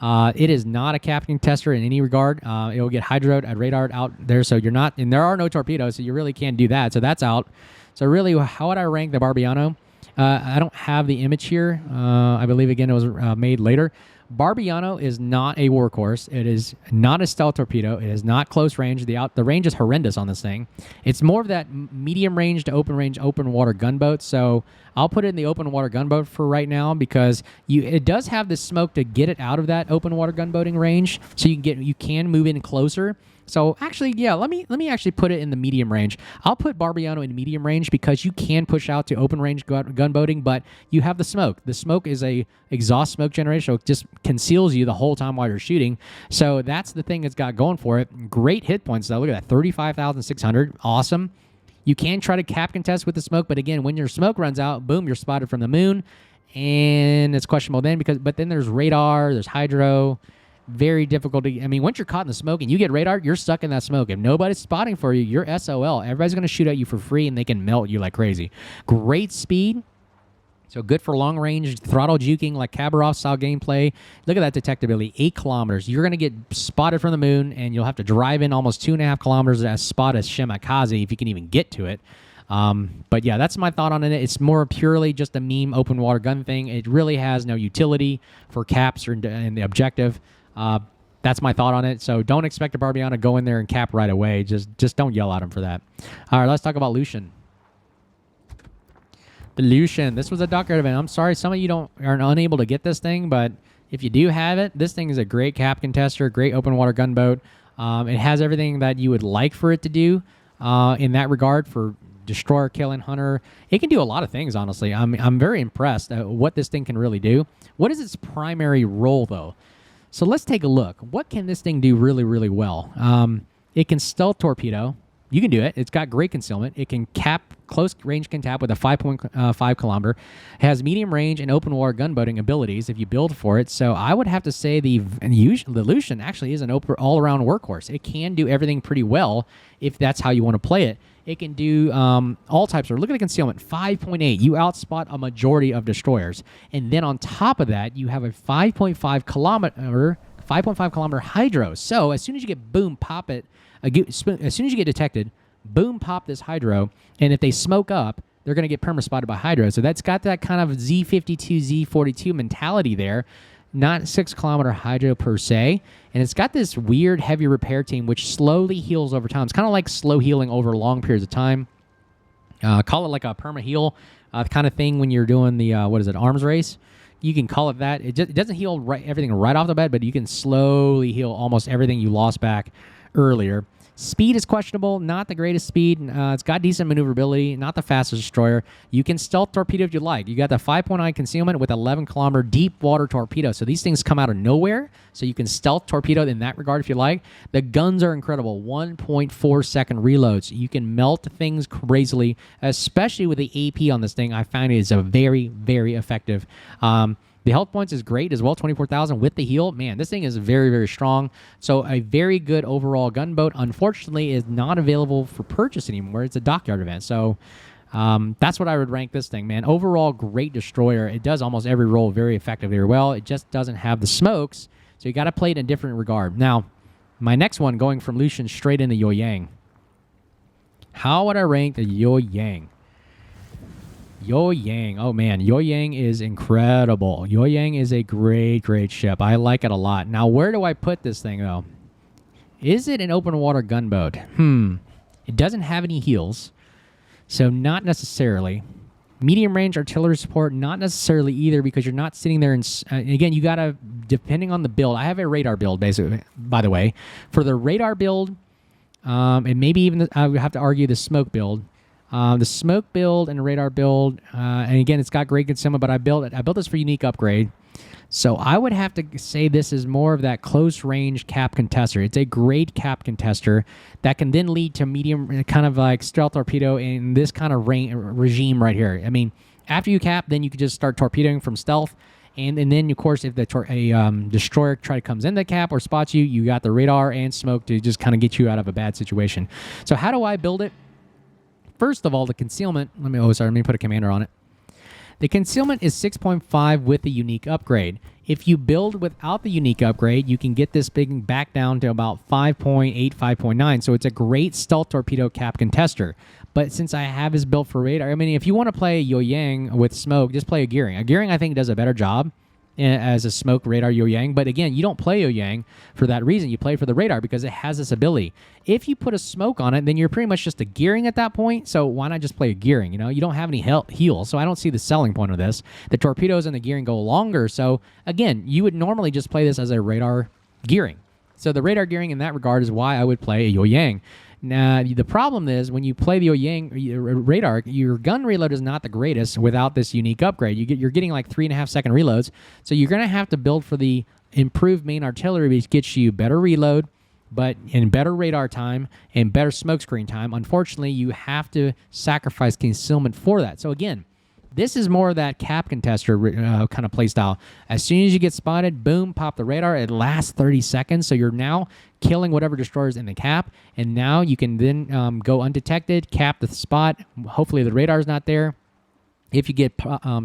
It is not a cap contester in any regard. It will get hydroed at radar out there, so you're not, and there are no torpedoes, so you really can't do that. So that's out. So really, how would I rank the Barbiano? I don't have the image here. I believe, again, it was made later. Barbiano is not a workhorse. It is not a stealth torpedo. It is not close range. The range is horrendous on this thing. It's more of that medium range to open water gunboat. So I'll put it in the open water gunboat for right now because it does have the smoke to get it out of that open water gunboating range. So you can move in closer. So actually, yeah, let me actually put it in the medium range. I'll put Barbiano in medium range because you can push out to open range gunboating, but you have the smoke. The smoke is a exhaust smoke generator, so it just conceals you the whole time while you're shooting. So that's the thing it's got going for it. Great hit points, though. Look at that, 35,600. Awesome. You can try to cap contest with the smoke, but again, when your smoke runs out, boom, you're spotted from the moon, and it's questionable then but then there's radar, there's hydro. Very difficult to... I mean, once you're caught in the smoke and you get radar, you're stuck in that smoke. If nobody's spotting for you, you're SOL. Everybody's going to shoot at you for free, and they can melt you like crazy. Great speed. So good for long-range throttle juking, like Khabarovsk-style gameplay. Look at that detectability, 8 kilometers. You're going to get spotted from the moon, and you'll have to drive in almost 2.5 kilometers as spot as Shimakaze if you can even get to it. But yeah, that's my thought on it. It's more purely just a meme open water gun thing. It really has no utility for caps or in the objective. That's my thought on it. So don't expect a Barbiano to go in there and cap right away. Just don't yell at him for that. All right, let's talk about Lushun. The Lushun. This was a dockyard event. I'm sorry, some of you are unable to get this thing, but if you do have it, this thing is a great cap contester, great open water gunboat. It has everything that you would like for it to do in that regard for destroyer, kill, and hunter. It can do a lot of things, honestly. I'm very impressed at what this thing can really do. What is its primary role, though? So let's take a look. What can this thing do really, really well? It can stealth torpedo. You can do it. It's got great concealment. It can cap close range can tap with a 5.5 kilometer. It has medium range and open water gunboating abilities if you build for it. So I would have to say the Lushun actually is an all-around workhorse. It can do everything pretty well if that's how you want to play it. It can do all types of... Look at the concealment, 5.8. You outspot a majority of destroyers. And then on top of that, you have a 5.5 kilometer hydro. So as soon as you get boom, pop it. As soon as you get detected, boom, pop this hydro. And if they smoke up, they're going to get perma-spotted by hydro. So that's got that kind of Z52, Z42 mentality there. Not 6 kilometer hydro per se. And it's got this weird heavy repair team which slowly heals over time. It's kind of like slow healing over long periods of time. Call it like a perma heal kind of thing when you're doing the arms race. You can call it that. It doesn't heal everything right off the bat, but you can slowly heal almost everything you lost back earlier. Speed is questionable, not the greatest speed. It's got decent maneuverability, not the fastest destroyer. You can stealth torpedo if you like. You got the 5.9 concealment with 11 kilometer deep water torpedo. So these things come out of nowhere, so you can stealth torpedo in that regard if you like. The guns are incredible, 1.4 second reloads. You can melt things crazily, especially with the AP on this thing. I find it is a very, very effective. The health points is great as well, 24,000 with the heal. Man, this thing is very, very strong. So a very good overall gunboat. Unfortunately, is not available for purchase anymore. It's a dockyard event. So that's what I would rank this thing, man. Overall, great destroyer. It does almost every role very effectively or well. It just doesn't have the smokes. So you got to play it in a different regard. Now, my next one going from Lushun straight into Yueyang. How would I rank the Yueyang? Yueyang. Oh, man. Yueyang is incredible. Yueyang is a great, great ship. I like it a lot. Now, where do I put this thing, though? Is it an open water gunboat? It doesn't have any heals, so not necessarily. Medium range artillery support, not necessarily either, because you're not sitting there and again, you got to, depending on the build. I have a radar build, basically, by the way. For the radar build, and maybe even I would have to argue the smoke build. The smoke build and the radar build, and again, it's got great concealment, but I built this for unique upgrade. So I would have to say this is more of that close range cap contester. It's a great cap contester that can then lead to medium, kind of like stealth torpedo in this kind of regime right here. I mean, after you cap, then you can just start torpedoing from stealth. And then, of course, if a destroyer comes in the cap or spots you, you got the radar and smoke to just kind of get you out of a bad situation. So how do I build it? First of all, the concealment, let me put a commander on it. The concealment is 6.5 with the unique upgrade. If you build without the unique upgrade, you can get this thing back down to about 5.8, 5.9. So it's a great stealth torpedo cap contester. But since I have this built for radar, I mean, if you want to play Yueyang with smoke, just play a Gearing. A Gearing, I think, does a better job as a smoke radar Yueyang. But again, you don't play Yueyang for that reason. You play for the radar because it has this ability. If you put a smoke on it, then you're pretty much just a gearing at that point. So why not just play a gearing? You know, you don't have any heal, so I don't see the selling point of this. The torpedoes and the gearing go longer. So again, you would normally just play this as a radar gearing. So the radar gearing in that regard is why I would play a Yueyang. Now, the problem is when you play the Yueyang radar, your gun reload is not the greatest without this unique upgrade. You're getting like 3.5-second reloads, so you're going to have to build for the improved main artillery, which gets you better reload, but in better radar time and better smokescreen time. Unfortunately, you have to sacrifice concealment for that. So again, this is more of that cap contester kind of play style. As soon as you get spotted, boom, pop the radar. It lasts 30 seconds, so you're now killing whatever destroyers in the cap, and now you can then go undetected, cap the spot. Hopefully the radar's not there. If you get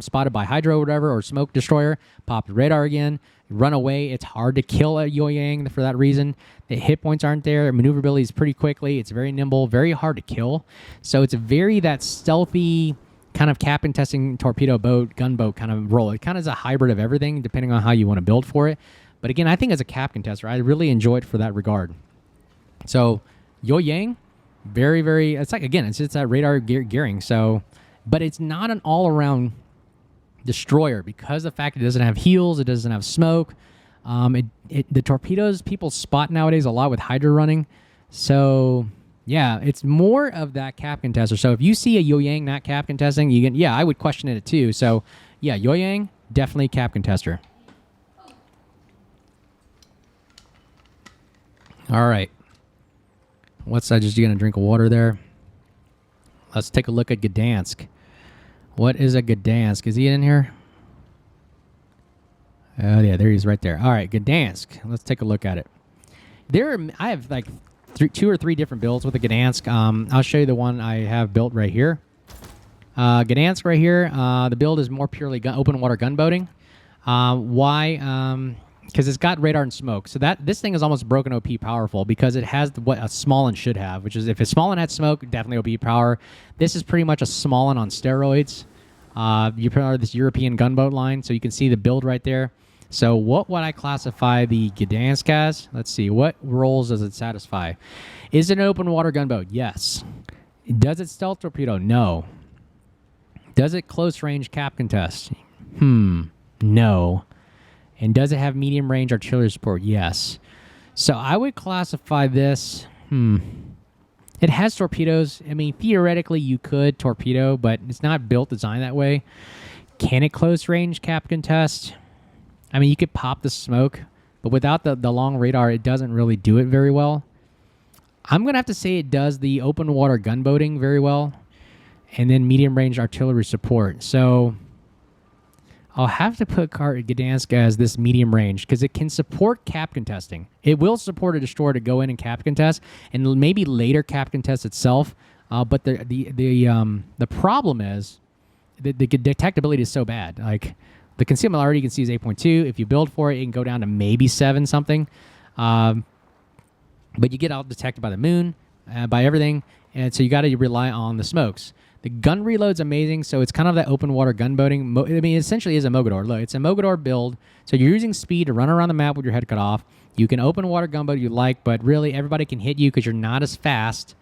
spotted by Hydro or whatever, or Smoke Destroyer, pop the radar again, run away. It's hard to kill a Yueyang for that reason. The hit points aren't there. Maneuverability is pretty quickly. It's very nimble, very hard to kill. So it's very that stealthy kind of cap and testing torpedo boat, gunboat kind of role. It kind of is a hybrid of everything, depending on how you want to build for it. But again, I think as a cap contester, I really enjoy it for that regard. So Yueyang, very, very, it's like, again, it's that radar gearing. So, but it's not an all-around destroyer because of the fact it doesn't have heals, it doesn't have smoke. The torpedoes people spot nowadays a lot with Hydra running. So yeah, it's more of that cap contester. So if you see a Yueyang not cap contesting, you can, yeah, I would question it too. So yeah, Yueyang, definitely cap contester. All right. What's that? Just gonna drink of water there. Let's take a look at Gdansk. What is a Gdansk? Is he in here? Oh yeah, there he is right there. All right, Gdansk. Let's take a look at it. I have like 2 or 3 different builds with the Gdansk. I'll show you the one I have built right here. Gdansk right here. The build is more purely open water gunboating. Why? Because it's got radar and smoke. So this thing is almost broken OP powerful because it has what a Smaland should have, which is if a Smaland had smoke, definitely OP power. This is pretty much a Smaland on steroids. You put out this European gunboat line, so you can see the build right there. So what would I classify the Gdansk as? Let's see. What roles does it satisfy? Is it an open water gunboat? Yes. Does it stealth torpedo? No. Does it close range cap contest? No. And does it have medium range artillery support? Yes. So I would classify this. It has torpedoes. I mean, theoretically, you could torpedo, but it's not designed that way. Can it close range cap contest? I mean, you could pop the smoke, but without the long radar, it doesn't really do it very well. I'm going to have to say it does the open water gunboating very well, and then medium range artillery support. So I'll have to put Gdansk as this medium range because it can support cap contesting. It will support a destroyer to go in and cap contest, and maybe later cap contest itself. But the problem is the detectability is so bad. Like the concealment already you can see is 8.2. If you build for it, it can go down to maybe 7 something. But you get out detected by the moon, by everything, and so you got to rely on the smokes. The gun reload's amazing, so it's kind of that open water gunboating. I mean, it essentially is a Mogador. Look, it's a Mogador build, so you're using speed to run around the map with your head cut off. You can open water gunboat you like, but really everybody can hit you because you're not as fast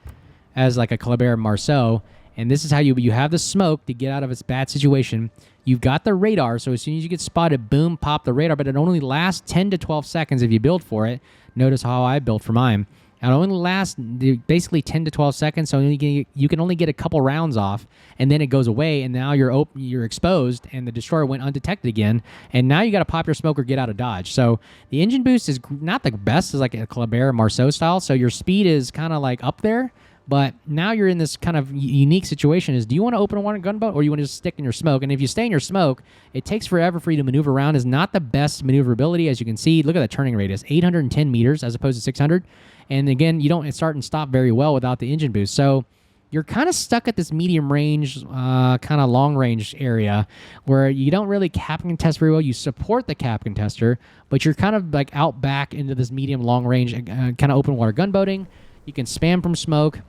as like a Kleber Marceau. And this is how you have the smoke to get out of its bad situation. You've got the radar, so as soon as you get spotted, boom, pop the radar, but it only lasts 10 to 12 seconds if you build for it. Notice how I built for mine. It only lasts basically 10 to 12 seconds, so you can only get a couple rounds off, and then it goes away, and now you're exposed, and the destroyer went undetected again, and now you got to pop your smoke or get out of dodge. So the engine boost is not the best as like a Kleber Marceau style, so your speed is kind of like up there, but now you're in this kind of unique situation is, do you want to open a one gunboat or you want to just stick in your smoke? And if you stay in your smoke, it takes forever for you to maneuver around. Is not the best maneuverability, as you can see. Look at that turning radius, 810 meters as opposed to 600. And again, you don't start and stop very well without the engine boost. So you're kind of stuck at this medium range, kind of long range area where you don't really cap contest very well. You support the cap contester, but you're kind of like out back into this medium long range, kind of open water gunboating. You can spam from smoke.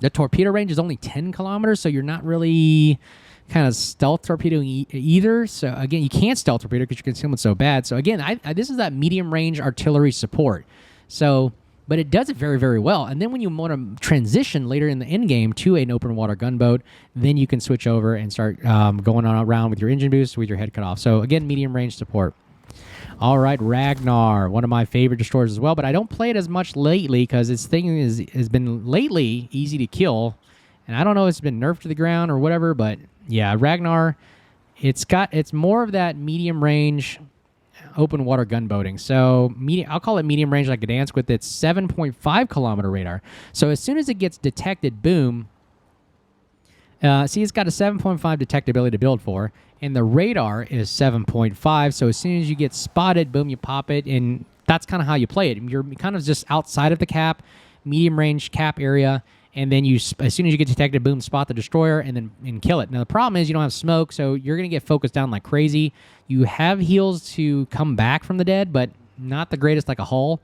The torpedo range is only 10 kilometers, so you're not really kind of stealth torpedoing either. So again, you can't stealth torpedo because your concealment's so bad. So again, this is that medium range artillery support. So, but it does it very, very well. And then when you want to transition later in the end game to an open water gunboat, then you can switch over and start going on around with your engine boost with your head cut off. So again, medium range support. All right, Ragnar, one of my favorite destroyers as well, but I don't play it as much lately because this thing has been lately easy to kill. And I don't know if it's been nerfed to the ground or whatever, but yeah, Ragnar, it's more of that medium range open water gunboating. So I'll call it medium range like Gdansk with its 7.5 kilometer radar. So as soon as it gets detected, boom. See, it's got a 7.5 detectability to build for, and the radar is 7.5. So as soon as you get spotted, boom, you pop it, and that's kind of how you play it. You're kind of just outside of the cap, medium range cap area, and then as soon as you get detected, boom, spot the destroyer and kill it. Now the problem is you don't have smoke, so you're gonna get focused down like crazy. You have heals to come back from the dead, but not the greatest like a hull.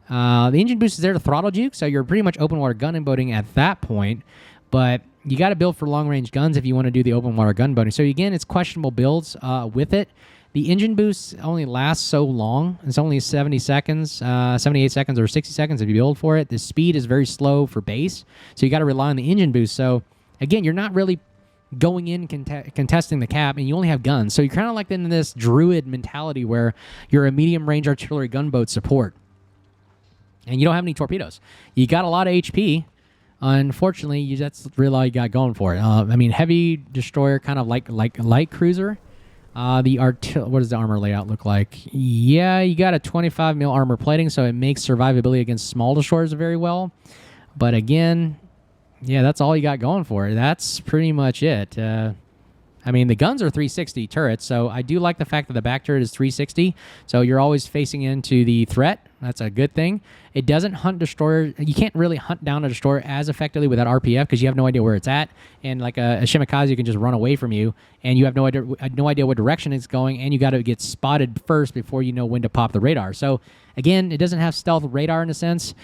The engine boost is there to throttle juke, so you're pretty much open water gunboating at that point. But you got to build for long range guns if you want to do the open water gunboating. So again, it's questionable builds with it. The engine boost only lasts so long. It's only 70 seconds, 78 seconds or 60 seconds if you build for it. The speed is very slow for base, so you got to rely on the engine boost. So again, you're not really going in contesting the cap, and you only have guns. So you're kind of like in this Druid mentality where you're a medium range artillery gunboat support, and you don't have any torpedoes. You got a lot of HP. Unfortunately, that's really all you got going for it. I mean, heavy destroyer, kind of like light cruiser. What does the armor layout look like? Yeah, you got a 25 mil armor plating, so it makes survivability against small destroyers very well. But again, yeah, that's all you got going for it. That's pretty much it. I mean, the guns are 360 turrets, so I do like the fact that the back turret is 360, so you're always facing into the threat. That's a good thing. It doesn't hunt destroyer. You can't really hunt down a destroyer as effectively without RPF because you have no idea where it's at. And like a Shimakaze, you can just run away from you, and you have no idea what direction it's going, and you got to get spotted first before you know when to pop the radar. So again, it doesn't have stealth radar in a sense.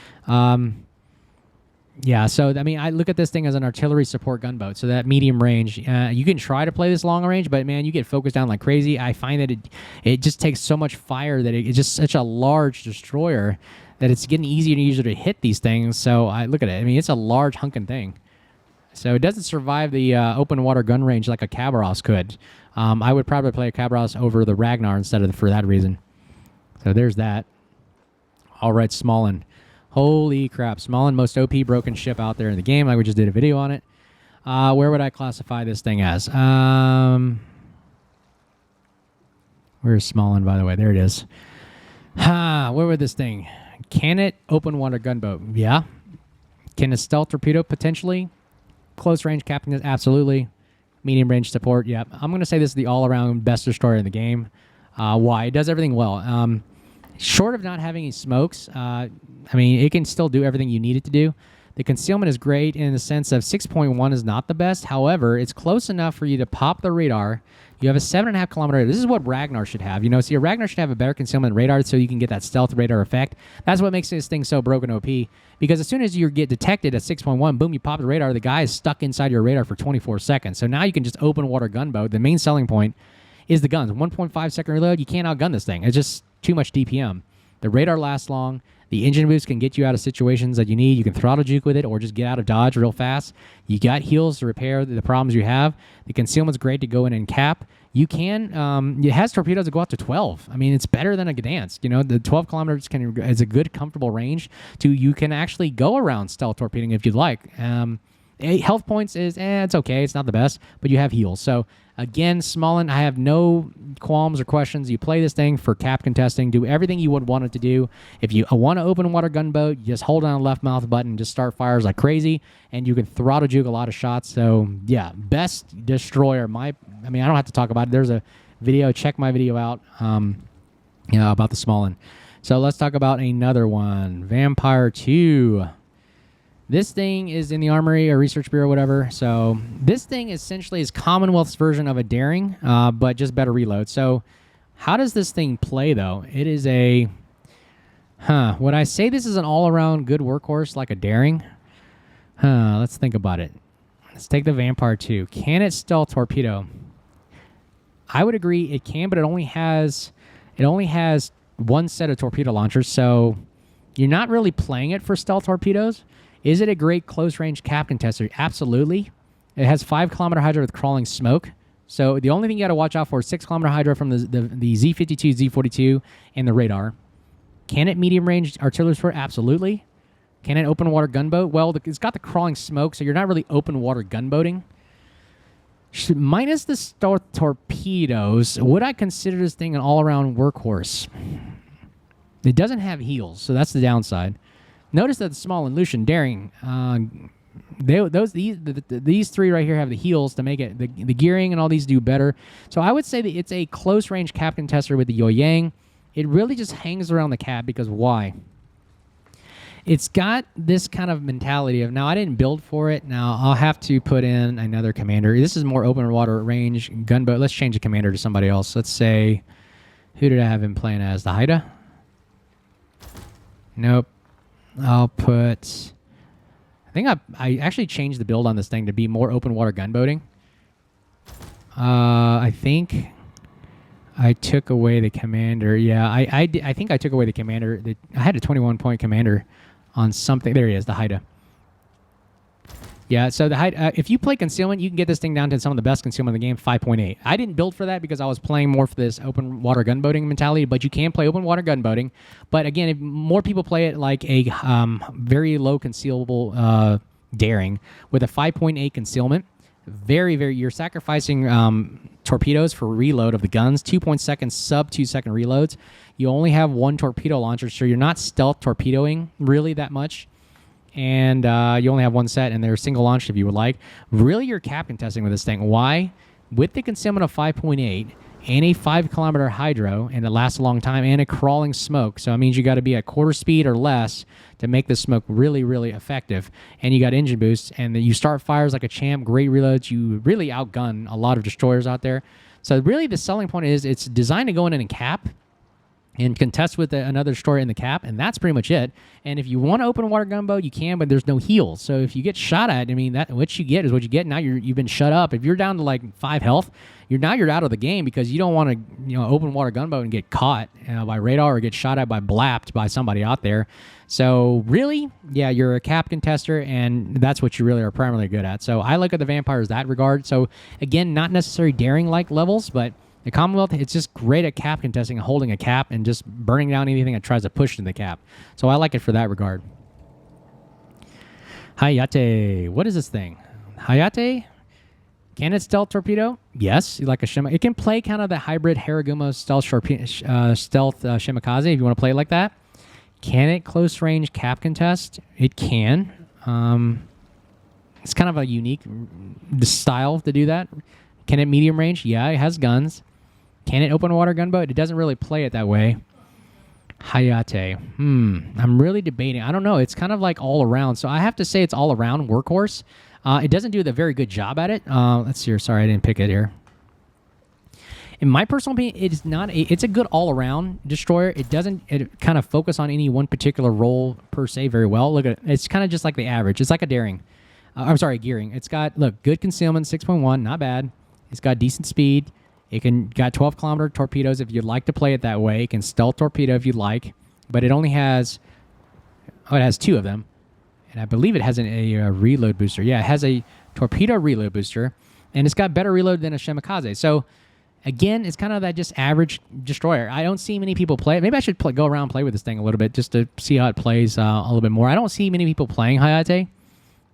Yeah, so, I mean, I look at this thing as an artillery support gunboat, so that medium range. You can try to play this long range, but, man, you get focused down like crazy. I find that it just takes so much fire that it's just such a large destroyer that it's getting easier and easier to hit these things. So, I look at it. I mean, it's a large hunking thing. So, it doesn't survive the open water gun range like a Khabarovsk could. I would probably play a Khabarovsk over the Ragnar for that reason. So, there's that. All right, Smaland. Holy crap. Smaland, most OP broken ship out there in the game. Like we just did a video on it. Where would I classify this thing as? Where's Smaland, by the way? There it is. Where would this thing? Can it open water gunboat? Yeah. Can it stealth torpedo? Potentially. Close range captain? Absolutely. Medium range support? Yeah. I'm going to say this is the all-around best destroyer in the game. Why? It does everything well. Short of not having any smokes, I mean, it can still do everything you need it to do. The concealment is great in the sense of 6.1 is not the best. However, it's close enough for you to pop the radar. You have a 7.5 kilometer radar. This is what Ragnar should have. You know, so your Ragnar should have a better concealment radar so you can get that stealth radar effect. That's what makes this thing so broken OP. Because as soon as you get detected at 6.1, boom, you pop the radar. The guy is stuck inside your radar for 24 seconds. So now you can just open water gunboat. The main selling point is the guns. 1.5 second reload. You can't outgun this thing. It's just too much DPM. The radar lasts long. The engine boost can get you out of situations that you need. You can throttle juke with it or just get out of dodge real fast. You got heals to repair the problems you have. The concealment's great to go in and cap. You can, it has torpedoes that go up to 12. I mean, it's better than a Gdansk. You know, the 12 kilometers is a good, comfortable range you can actually go around stealth torpedoing if you'd like. 8 health points is, it's okay. It's not the best, but you have heals. So, again, Smaland, I have no qualms or questions. You play this thing for cap contesting. Do everything you would want it to do. If you want to open water gunboat, you just hold down the left mouth button and just start fires like crazy, and you can throttle juke a lot of shots. So, yeah, best destroyer. I mean, I don't have to talk about it. There's a video. Check my video out about the Smaland. So, let's talk about another one. Vampire 2. This thing is in the Armory or Research Bureau, whatever. So this thing essentially is Commonwealth's version of a Daring, but just better reload. So how does this thing play, though? It is a... Would I say this is an all-around good workhorse like a Daring? Let's think about it. Let's take the Vampire 2. Can it stealth torpedo? I would agree it can, but it only has one set of torpedo launchers, so you're not really playing it for stealth torpedoes. Is it a great close-range cap contester? Absolutely. It has 5-kilometer Hydra with crawling smoke. So the only thing you got to watch out for is 6-kilometer Hydra from the Z52, Z42, and the radar. Can it medium-range artillery support? Absolutely. Can it open water gunboat? Well, it's got the crawling smoke, so you're not really open water gunboating. Minus the stealth torpedoes, would I consider this thing an all-around workhorse? It doesn't have heals, so that's the downside. Notice that the Smaland, Lushun, Daring, these three right here have the heals to make it the gearing, and all these do better. So I would say that it's a close-range cap contester with the Yueyang. It really just hangs around the cap because why? It's got this kind of mentality of, now I didn't build for it. Now I'll have to put in another commander. This is more open water range gunboat. Let's change the commander to somebody else. Let's say, who did I have him playing as? The Haida? Nope. I'll put... I think I actually changed the build on this thing to be more open water gunboating. I think I took away the commander. Yeah, I think I took away the commander. I had a 21-point commander on something. There he is, the Haida. Yeah, so the Haida, if you play concealment, you can get this thing down to some of the best concealment in the game, 5.8. I didn't build for that because I was playing more for this open water gunboating mentality, but you can play open water gunboating. But again, if more people play it like a very low concealable daring with a 5.8 concealment, you're sacrificing torpedoes for reload of the guns, 2.2 sub 2-second reloads. You only have one torpedo launcher, so you're not stealth torpedoing really that much. And you only have one set, and they're single launched if you would like. Really, you're cap contesting with this thing. Why? With the concealment of 5.8 and a 5-kilometer hydro, and it lasts a long time, and a crawling smoke. So it means you got to be at quarter speed or less to make this smoke really, really effective. And you got engine boosts, and you start fires like a champ, great reloads. You really outgun a lot of destroyers out there. So really, the selling point is it's designed to go in and cap and contest with another destroyer in the cap, and that's pretty much it. And if you want to open water gunboat, you can, but there's no heals. So if you get shot at, I mean, what you get is what you get. Now you've been shut up. If you're down to like 5 health, you're out of the game because you don't want to open water gunboat and get caught by radar or get shot at blapped by somebody out there. So really, yeah, you're a cap contester, and that's what you really are primarily good at. So I look at the vampires that regard. So again, not necessarily daring like levels, but the Commonwealth, it's just great at cap contesting and holding a cap and just burning down anything that tries to push to the cap. So I like it for that regard. Hayate. What is this thing? Hayate? Can it stealth torpedo? Yes. Like a Shimakaze. It can play kind of the hybrid Harugumo stealth Shimakaze if you want to play it like that. Can it close range cap contest? It can. It's kind of a unique style to do that. Can it medium range? Yeah, it has guns. Can it open water gunboat? It doesn't really play it that way. Hayate. I'm really debating. I don't know. It's kind of like all around. So I have to say it's all around workhorse. It doesn't do a very good job at it. Let's see here. Sorry, I didn't pick it here. In my personal opinion, it is not. It's a good all-around destroyer. It kind of focus on any one particular role per se very well. Look at it. It's kind of just like the average. It's like a daring. I'm sorry, gearing. It's got good concealment, 6.1, not bad. It's got decent speed. It got 12-kilometer torpedoes if you'd like to play it that way. It can stealth torpedo if you'd like, but it only has, it has 2 of them, and I believe it has a reload booster. Yeah, it has a torpedo reload booster, and it's got better reload than a Shimakaze. So again, it's kind of that just average destroyer. I don't see many people play it. Maybe I should go around and play with this thing a little bit just to see how it plays a little bit more. I don't see many people playing Hayate,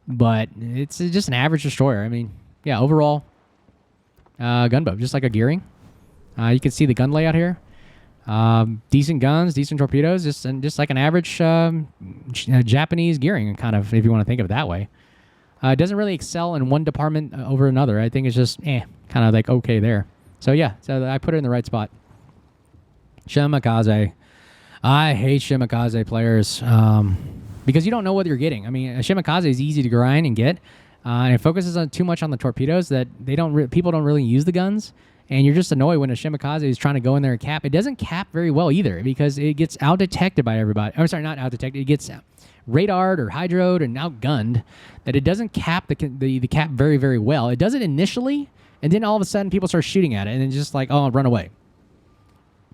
but it's just an average destroyer. I mean, yeah, overall, gunboat, just like a gearing. You can see the gun layout here. Decent guns, decent torpedoes, just like an average Japanese gearing, kind of, if you want to think of it that way. It doesn't really excel in one department over another. I think it's just kind of like okay there. So yeah, so I put it in the right spot. Shimakaze. I hate Shimakaze players because you don't know what you're getting. I mean, a Shimakaze is easy to grind and get. And it focuses on too much on the torpedoes that people don't really use the guns. and you're just annoyed when a Shimakaze is trying to go in there and cap. It doesn't cap very well either because it gets out-detected by everybody. I'm sorry, not out-detected. It gets radared or hydroed and outgunned, that it doesn't cap the cap very, very well. It does it initially, and then all of a sudden people start shooting at it, and it's just like, oh, run away.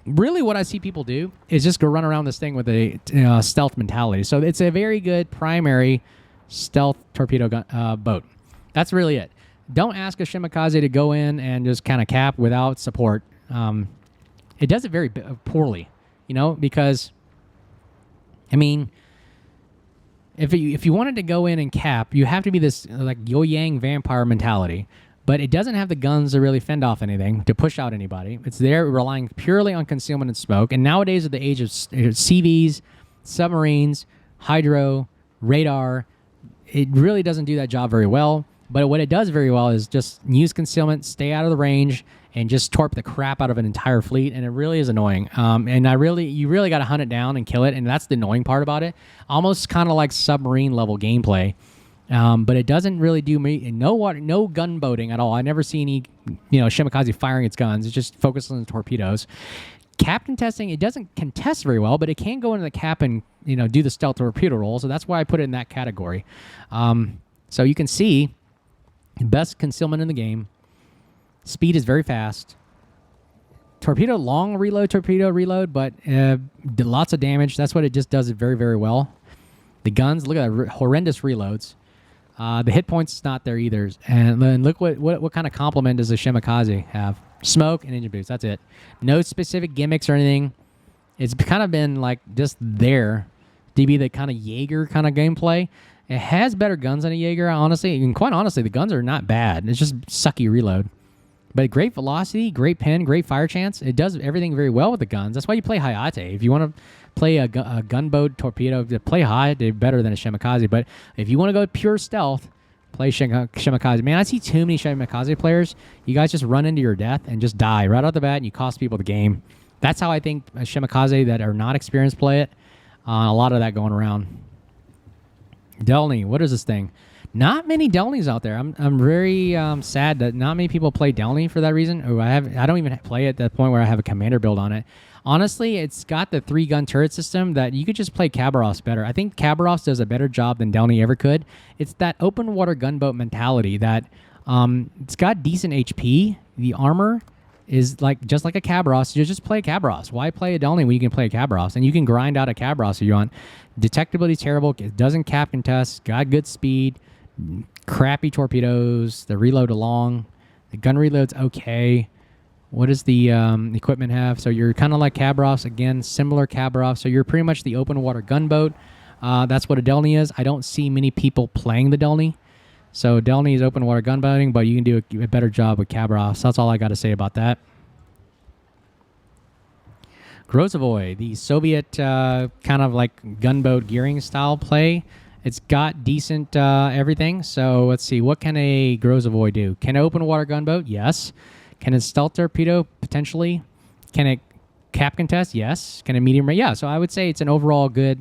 Really what I see people do is just go run around this thing with a stealth mentality. So it's a very good primary stealth torpedo boat. That's really it. Don't ask a Shimakaze to go in and just kind of cap without support. It does it very poorly, because, I mean, if you wanted to go in and cap, you have to be this like Yueyang vampire mentality. But it doesn't have the guns to really fend off anything, to push out anybody. It's there relying purely on concealment and smoke. And nowadays, at the age of CVs, submarines, hydro, radar, it really doesn't do that job very well. But what it does very well is just use concealment, stay out of the range, and just torp the crap out of an entire fleet. And it really is annoying. And you really got to hunt it down and kill it. And that's the annoying part about it. Almost kind of like submarine level gameplay. But it doesn't really do no gunboating at all. I never see any, Shimakaze firing its guns. It just focuses on the torpedoes. Cap contesting, it doesn't contest very well, but it can go into the cap and, do the stealth torpedo roll. So that's why I put it in that category. So you can see best concealment in the game. Speed is very fast. Long torpedo reload, but lots of damage. That's what it just does it very, very well. The guns, look at that, horrendous reloads. The hit points is not there either. And then look what kind of complement does the Shimakaze have? Smoke and engine boost. That's it. No specific gimmicks or anything. It's kind of been like just there to be the kind of Jaeger kind of gameplay. It has better guns than a Jaeger, honestly. And quite honestly, the guns are not bad. It's just sucky reload. But great velocity, great pin, great fire chance. It does everything very well with the guns. That's why you play Hayate. If you want to play a gunboat torpedo, play Hayate better than a Shimakaze. But if you want to go pure stealth, play Shimakaze. Man, I see too many Shimakaze players. You guys just run into your death and just die right out the bat, and you cost people the game. That's how I think a Shimakaze that are not experienced play it. A lot of that going around. Delny, what is this thing? Not many Delnys out there. I'm very sad that not many people play Delny for that reason. Oh, I don't even play it at the point where I have a commander build on it. Honestly, it's got the 3-gun turret system that you could just play Khabarovsk better. I think Khabarovsk does a better job than Delny ever could. It's that open water gunboat mentality that it's got decent HP. The armor is just like a Khabarovsk. You just play Khabarovsk. Why play a Delny when you can play a Khabarovsk? And you can grind out a Khabarovsk if you want. Detectability is terrible. It doesn't cap contest. Got good speed. Crappy torpedoes. The reload along. The gun reload's okay. What does the equipment have? So you're kind of like Khabarovsk. Again, similar Khabarovsk. So you're pretty much the open water gunboat. That's what a Delny is. I don't see many people playing the Delny. So Delny is open water gunboating, but you can do a better job with Khabarovsk. That's all I got to say about that. Grozovoi, the Soviet kind of like gunboat gearing style play. It's got decent everything. So let's see. What can a Grozovoi do? Can it open water gunboat? Yes. Can it stealth torpedo? Potentially. Can it cap contest? Yes. Can it medium? Yeah. So I would say it's an overall good,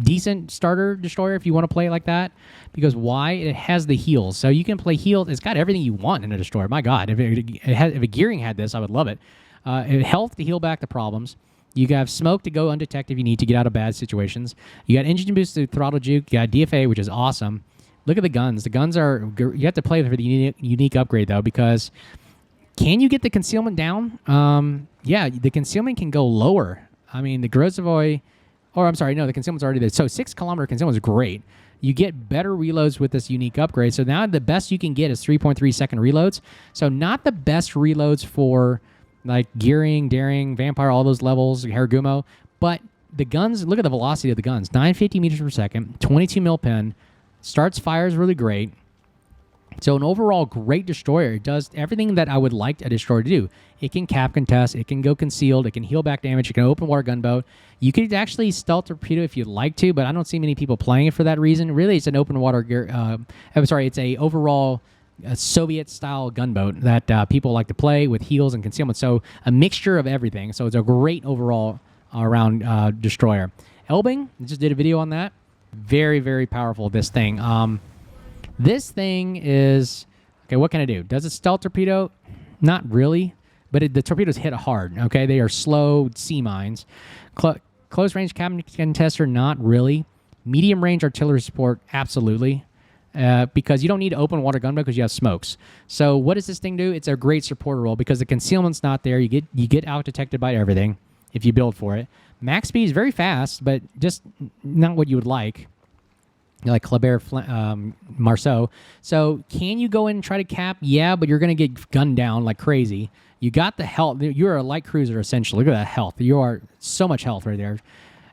decent starter destroyer if you want to play it like that. Because why? It has the heals. So you can play heals. It's got everything you want in a destroyer. My God, if a gearing had this, I would love it. Health to heal back the problems. You have smoke to go undetected if you need to get out of bad situations. You got engine boost to throttle juke. You got DFA, which is awesome. Look at the guns. The guns are... You have to play for the unique upgrade, though, because... Can you get the concealment down? Yeah, the concealment can go lower. I mean, the Grozovoi... Or, I'm sorry, no, the concealment's already there. So 6-kilometer concealment is great. You get better reloads with this unique upgrade. So now the best you can get is 3.3-second reloads. So not the best reloads for... like gearing, daring, vampire, all those levels, Harugumo. But the guns, look at the velocity of the guns. 950 meters per second, 22 mil pin. Starts fires really great. So an overall great destroyer. It does everything that I would like a destroyer to do. It can cap contest. It can go concealed. It can heal back damage. It can open water gunboat. You could actually stealth torpedo if you'd like to, but I don't see many people playing it for that reason. Really, it's an open water it's a overall... a Soviet-style gunboat that people like to play with heals and concealment. So a mixture of everything. So it's a great overall round destroyer. Elbing, I just did a video on that. Very, very powerful, this thing. This thing is... Okay, what can I do? Does it stealth torpedo? Not really, but the torpedoes hit hard. Okay, they are slow sea mines. Close range cabin contester, not really. Medium range artillery support, absolutely. Because you don't need open water gunboat because you have smokes. So what does this thing do? It's a great supporter role because the concealment's not there. You get out detected by everything if you build for it. Max speed is very fast, but just not what you would like. Like Kleber, Marceau. So can you go in and try to cap? Yeah, but you're going to get gunned down like crazy. You got the health. You're a light cruiser, essentially. Look at that health. You are so much health right there.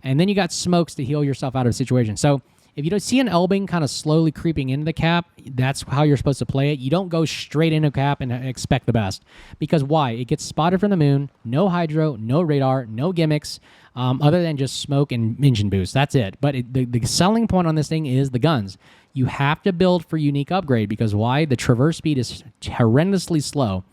And then you got smokes to heal yourself out of a situation. So if you don't see an Elbing kind of slowly creeping into the cap, that's how you're supposed to play it. You don't go straight into cap and expect the best. Because why? It gets spotted from the moon, no hydro, no radar, no gimmicks, other than just smoke and engine boost. That's it. But the selling point on this thing is the guns. You have to build for unique upgrade because why? The traverse speed is horrendously slow.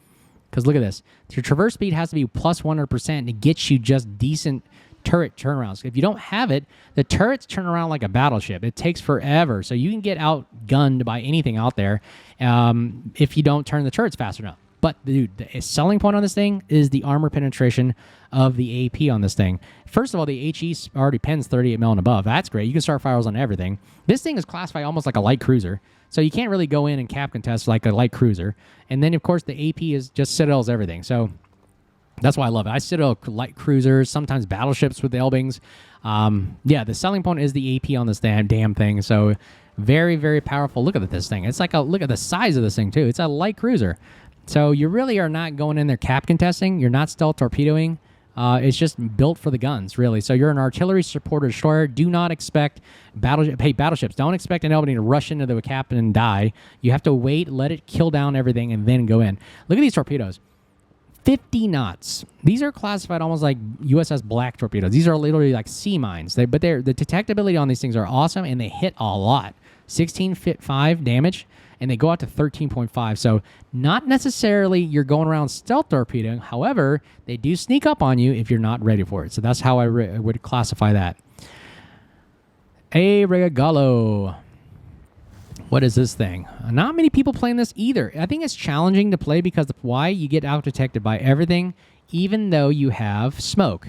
Because look at this. Your traverse speed has to be plus 100% to get you just decent turret turnarounds. If you don't have it, the turrets turn around like a battleship. It takes forever. So you can get outgunned by anything out there if you don't turn the turrets fast enough. But dude, the selling point on this thing is the armor penetration of the AP on this thing. First of all, the HE already pens 38 mil and above. That's great. You can start fires on everything. This thing is classified almost like a light cruiser. So you can't really go in and cap contest like a light cruiser. And then, of course, the AP is just Citadels everything. So that's why I love it. I Citadel light cruisers, sometimes battleships with the Elbings. Yeah, the selling point is the AP on this damn thing. So very, very powerful. Look at this thing. It's like look at the size of this thing, too. It's a light cruiser. So you really are not going in there cap contesting. You're not stealth torpedoing. It's just built for the guns, really. So you're an artillery supported destroyer. Do not expect battleships. Don't expect an Elbing to rush into the cap and die. You have to wait, let it kill down everything, and then go in. Look at these torpedoes. 50 knots. These are classified almost like USS Black torpedoes. These are literally like sea mines. The detectability on these things are awesome, and they hit a lot. 16.5 damage, and they go out to 13.5. So not necessarily you're going around stealth torpedoing. However, they do sneak up on you if you're not ready for it. So that's how I would classify that. A Regolo. What is this thing? Not many people playing this either. I think it's challenging to play because of why you get out detected by everything, even though you have smoke.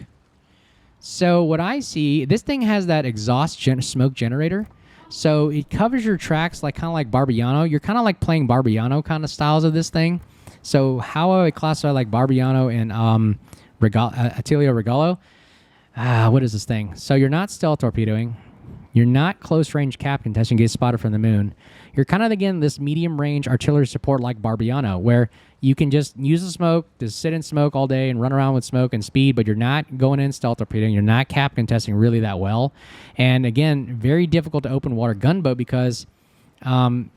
So what I see, this thing has that exhaust smoke generator. So it covers your tracks like kind of like Barbiano. You're kind of like playing Barbiano kind of styles of this thing. So how I would classify like Barbiano and Attilio Regolo. What is this thing? So you're not stealth torpedoing. You're not close range cap contesting, get spotted from the moon. You're kind of, again, this medium range artillery support like Barbiano, where you can just use the smoke to sit in smoke all day and run around with smoke and speed, but you're not going in stealth torpedoing. You're not cap contesting really that well. And again, very difficult to open water gunboat because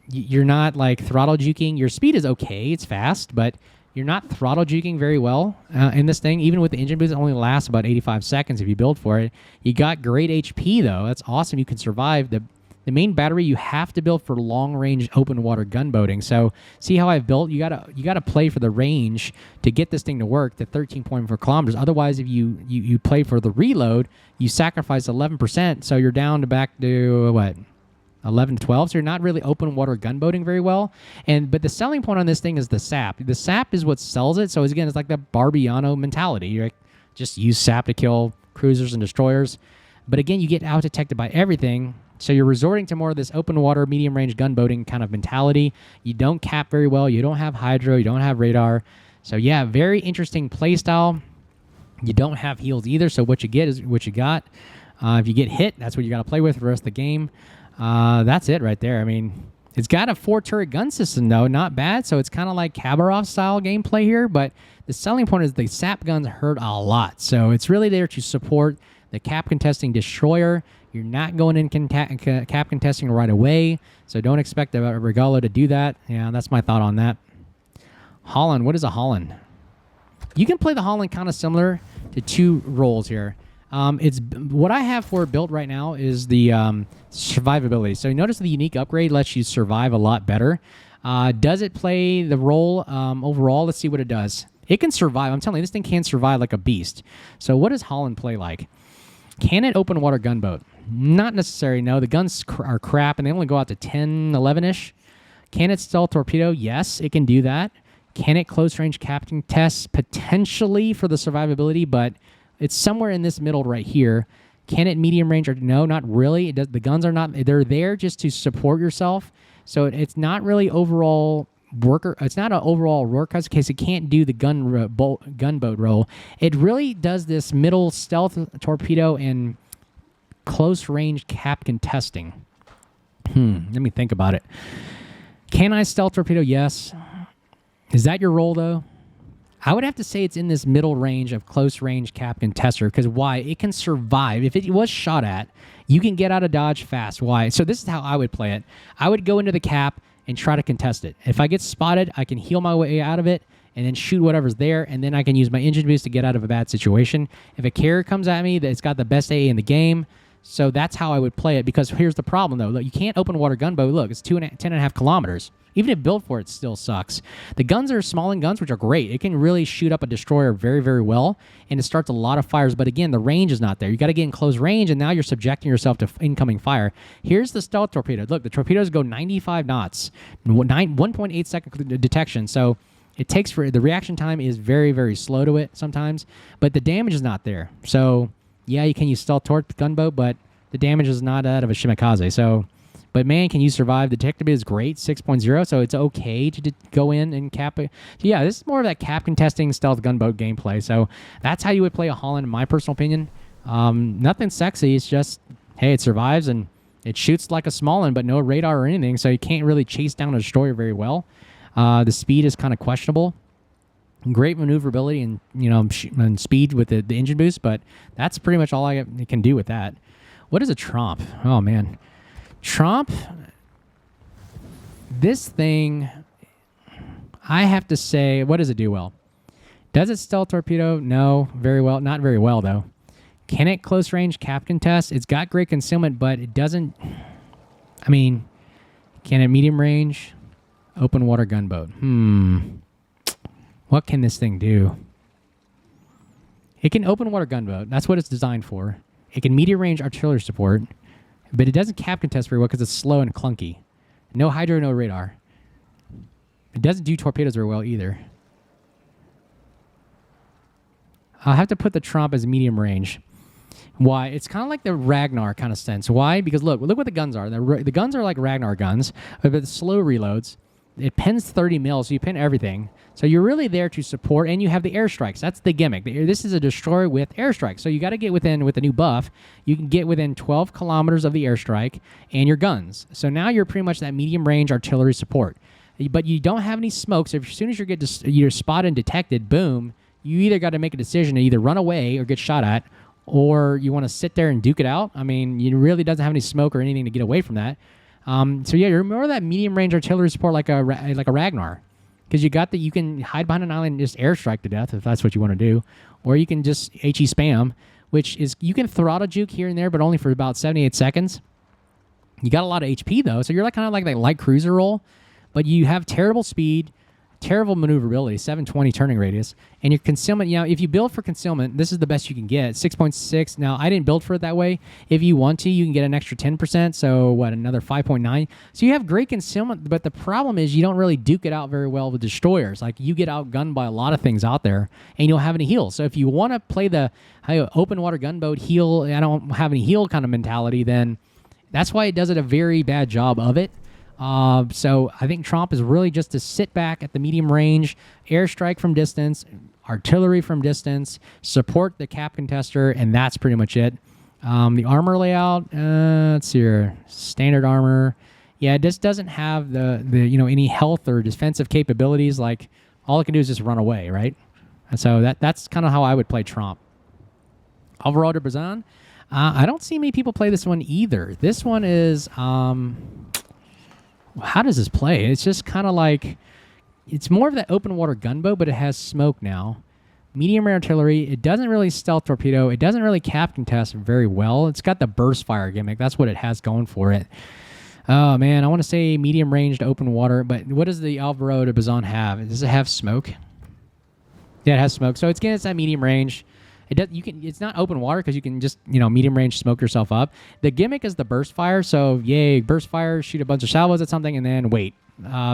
you're not like throttle juking. Your speed is okay. It's fast, but you're not throttle juking very well in this thing. Even with the engine boost, it only lasts about 85 seconds if you build for it. You got great HP, though. That's awesome. You can survive. The main battery, you have to build for long-range open water gunboating. So see how I've built? You gotta play for the range to get this thing to work to 13.4 kilometers. Otherwise, if you play for the reload, you sacrifice 11%. So you're down to back to, what, 11 to 12, so you're not really open water gunboating very well. But the selling point on this thing is the sap. The sap is what sells it. So again, it's like the Barbiano mentality. You just use sap to kill cruisers and destroyers. But again, you get out detected by everything. So you're resorting to more of this open water, medium range gunboating kind of mentality. You don't cap very well. You don't have hydro. You don't have radar. So yeah, very interesting play style. You don't have heals either. So what you get is what you got. If you get hit, that's what you got to play with for the rest of the game. That's it right there. I mean, it's got a 4-turret gun system, though. Not bad. So it's kind of like Khabarovsk style gameplay here. But the selling point is the sap guns hurt a lot. So it's really there to support the cap contesting destroyer. You're not going in cap contesting right away. So don't expect a Regolo to do that. Yeah, that's my thought on that. Halland. What is a Halland? You can play the Halland kind of similar to two roles here. It's what I have for it built right now is the survivability. So you notice the unique upgrade lets you survive a lot better. Does it play the role overall? Let's see what it does. It can survive. I'm telling you, this thing can survive like a beast. So what does Halland play like? Can it open water gunboat? Not necessarily, no. The guns are crap, and they only go out to 10, 11-ish. Can it stealth torpedo? Yes, it can do that. Can it close range captain test? Potentially for the survivability, but it's somewhere in this middle right here. Can it medium range? Or no, not really. It does, the guns are not, they're there just to support yourself. So it's not really overall worker. It's not an overall workhorse case. It can't do the gunboat role. It really does this middle stealth torpedo and close range cap contesting. Let me think about it. Can I stealth torpedo? Yes. Is that your role though? I would have to say it's in this middle range of close range cap contester, because why? It can survive. If it was shot at, you can get out of dodge fast. Why? So this is how I would play it. I would go into the cap and try to contest it. If I get spotted, I can heal my way out of it and then shoot whatever's there, and then I can use my engine boost to get out of a bad situation. If a carrier comes at me that's got the best AA in the game, so that's how I would play it, because here's the problem, though. Look, you can't open water gunboat. Look, it's 10.5 kilometers. Even if built for it, still sucks. The guns are Smaland guns, which are great. It can really shoot up a destroyer very, very well, and it starts a lot of fires. But again, the range is not there. You got to get in close range, and now you're subjecting yourself to incoming fire. Here's the stealth torpedo. Look, the torpedoes go 95 knots, 1.8 second detection. So it takes for the reaction time is very, very slow to it sometimes, but the damage is not there. So yeah, you can use stealth gunboat, but the damage is not that of a Shimakaze. So. But man, can you survive? The detectability is great, 6.0, so it's okay to go in and cap it. So yeah, this is more of that cap contesting stealth gunboat gameplay. So that's how you would play a Halland, in my personal opinion. Nothing sexy. It's just, hey, it survives and it shoots like a Smaland, but no radar or anything, so you can't really chase down a destroyer very well. The speed is kind of questionable. Great maneuverability and and speed with the engine boost, but that's pretty much all I can do with that. What is a Tromp? Oh man. Tromp, this thing, I have to say, what does it do well? Does it stealth torpedo? No, very well. Not very well, though. Can it close range cap contest? It's got great concealment, but it doesn't, I mean, can it medium range? Open water gunboat. What can this thing do? It can open water gunboat. That's what it's designed for. It can medium range artillery support. But it doesn't cap contest very well because it's slow and clunky. No hydro, no radar. It doesn't do torpedoes very well either. I'll have to put the Tromp as medium range. Why? It's kind of like the Ragnar kind of sense. Why? Because look what the guns are. The guns are like Ragnar guns, but with slow reloads. It pins 30 mil, so you pin everything. So you're really there to support, and you have the airstrikes. That's the gimmick. This is a destroyer with airstrikes. So you got to get within, with the new buff, you can get within 12 kilometers of the airstrike and your guns. So now you're pretty much that medium-range artillery support. But you don't have any smoke, so as soon as you're spotted and detected, boom, you either got to make a decision to either run away or get shot at, or you want to sit there and duke it out. I mean, you really doesn't have any smoke or anything to get away from that. So yeah, you're more of that medium-range artillery support like a Ragnar, because you can hide behind an island and just airstrike to death if that's what you want to do, or you can just HE spam, which is you can throttle juke here and there, but only for about 78 seconds. You got a lot of HP though, so you're kind of like that light cruiser roll, but you have terrible speed, terrible maneuverability, 720 turning radius, and your concealment, if you build for concealment, this is the best you can get, 6.6. Now, I didn't build for it that way. If you want to, you can get an extra 10%, so what, another 5.9? So you have great concealment, but the problem is you don't really duke it out very well with destroyers. Like, you get outgunned by a lot of things out there, and you don't have any heals. So if you want to play the open water gunboat heal, I don't have any heal kind of mentality, then that's why it does it a very bad job of it. So I think Tromp is really just to sit back at the medium range, airstrike from distance, artillery from distance, support the cap contester, and that's pretty much it. The armor layout, let's see here, standard armor. Yeah, it just doesn't have the any health or defensive capabilities. Like, all it can do is just run away, right? And so that's kind of how I would play Tromp. Alvaro de Bazan, I don't see many people play this one either. This one is how does this play? It's just kind of like, it's more of that open water gunboat, but it has smoke now. Medium artillery. It doesn't really stealth torpedo. It doesn't really cap contest very well. It's got the burst fire gimmick. That's what it has going for it. Oh, man. I want to say medium ranged open water, but what does the Alvaro de Bazan have? Does it have smoke? Yeah, it has smoke. So it's that medium range. It's not open water because you can just medium range smoke yourself up. The gimmick is the burst fire. So yay, burst fire, shoot a bunch of salvos at something, and then wait.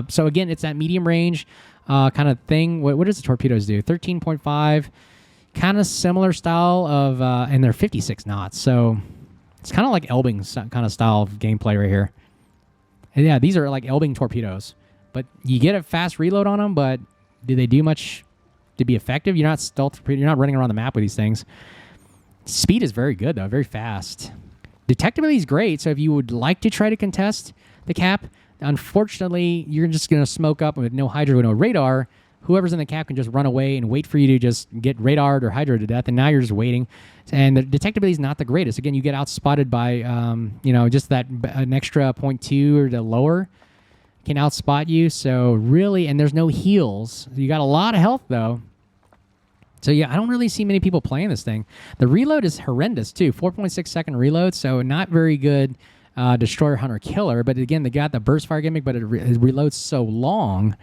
So again, it's that medium range kind of thing. What does the torpedoes do? 13.5, kind of similar style of, and they're 56 knots. So it's kind of like Elbing's kind of style of gameplay right here. And yeah, these are like Elbing torpedoes, but you get a fast reload on them. But do they do much to be effective? You're not stealth. You're not running around the map with these things. Speed is very good though, very fast. Detectability is great. So if you would like to try to contest the cap, unfortunately, you're just going to smoke up with no hydro, no radar. Whoever's in the cap can just run away and wait for you to just get radared or hydro to death, and now you're just waiting. And the detectability is not the greatest. Again, you get outspotted by, just that an extra 0.2 or the lower can outspot you. So really, and there's no heals. You got a lot of health though. So yeah, I don't really see many people playing this thing. The reload is horrendous too, 4.6 second reload. So not very good destroyer, hunter, killer. But again, they got the burst fire gimmick, but it reloads so long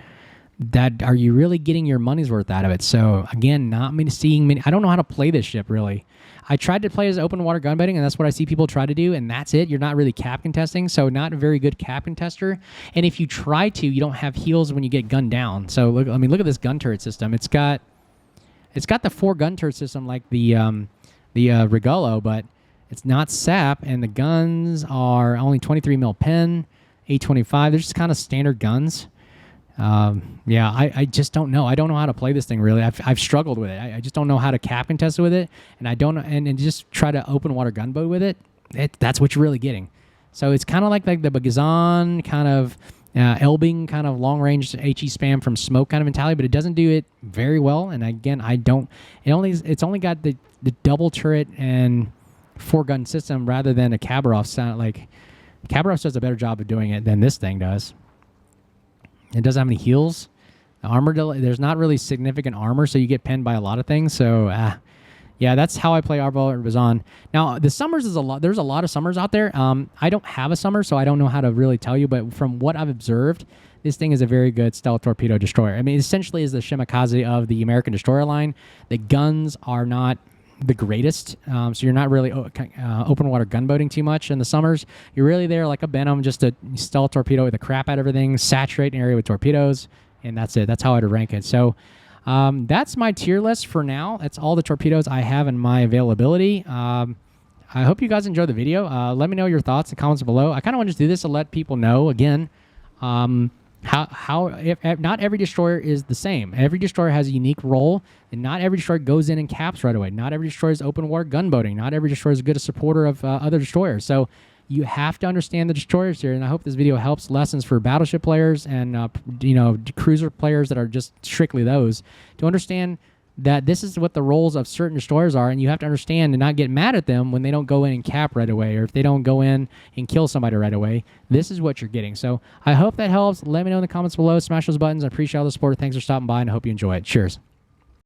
that are you really getting your money's worth out of it? So again, not seeing many. I don't know how to play this ship really. I tried to play as open water gunboating, and that's what I see people try to do, and that's it. You're not really cap contesting, so not a very good cap contester. And if you try to, you don't have heals when you get gunned down. So look at this gun turret system. It's got the 4 gun turret system like the Regolo, but it's not SAP, and the guns are only 23 mil pen, 825. They're just kind of standard guns. I just don't know. I don't know how to play this thing really. I've struggled with it. I just don't know how to cap contest with it, and I don't and just try to open water gunboat with it. That's what you're really getting. So it's kind of like the Bazan kind of Elbing kind of long range HE spam from smoke kind of mentality, but it doesn't do it very well. And again, it's only got the double turret and 4 gun system rather than a Khabarovsk. Like Khabarovsk does a better job of doing it than this thing does. It doesn't have any heals. The armor there's not really significant armor, so you get pinned by a lot of things. So yeah, that's how I play Alvaro de Bazan. Now the summers is a lot. There's a lot of summers out there. I don't have a summer, so I don't know how to really tell you. But from what I've observed, this thing is a very good stealth torpedo destroyer. I mean, essentially is the Shimakaze of the American destroyer line. The guns are not the greatest, so you're not really open water gunboating too much in the summers. You're really there like a Benham, just to stealth torpedo with the crap out of everything, saturate an area with torpedoes, and that's it. That's how I'd rank it. So that's my tier list for now. That's all the torpedoes I have in my availability. I hope you guys enjoyed the video. Let me know your thoughts in the comments below. I kind of want to just do this to let people know again if not every destroyer is the same. Every destroyer has a unique role, and not every destroyer goes in and caps right away. Not every destroyer is open water gunboating. Not every destroyer is a good supporter of other destroyers. So you have to understand the destroyers here, and I hope this video helps lessons for battleship players and cruiser players that are just strictly those to understand that this is what the roles of certain destroyers are, and you have to understand and not get mad at them when they don't go in and cap right away, or if they don't go in and kill somebody right away. This is what you're getting. So I hope that helps. Let me know in the comments below. Smash those buttons. I appreciate all the support. Thanks for stopping by, and I hope you enjoy it. Cheers.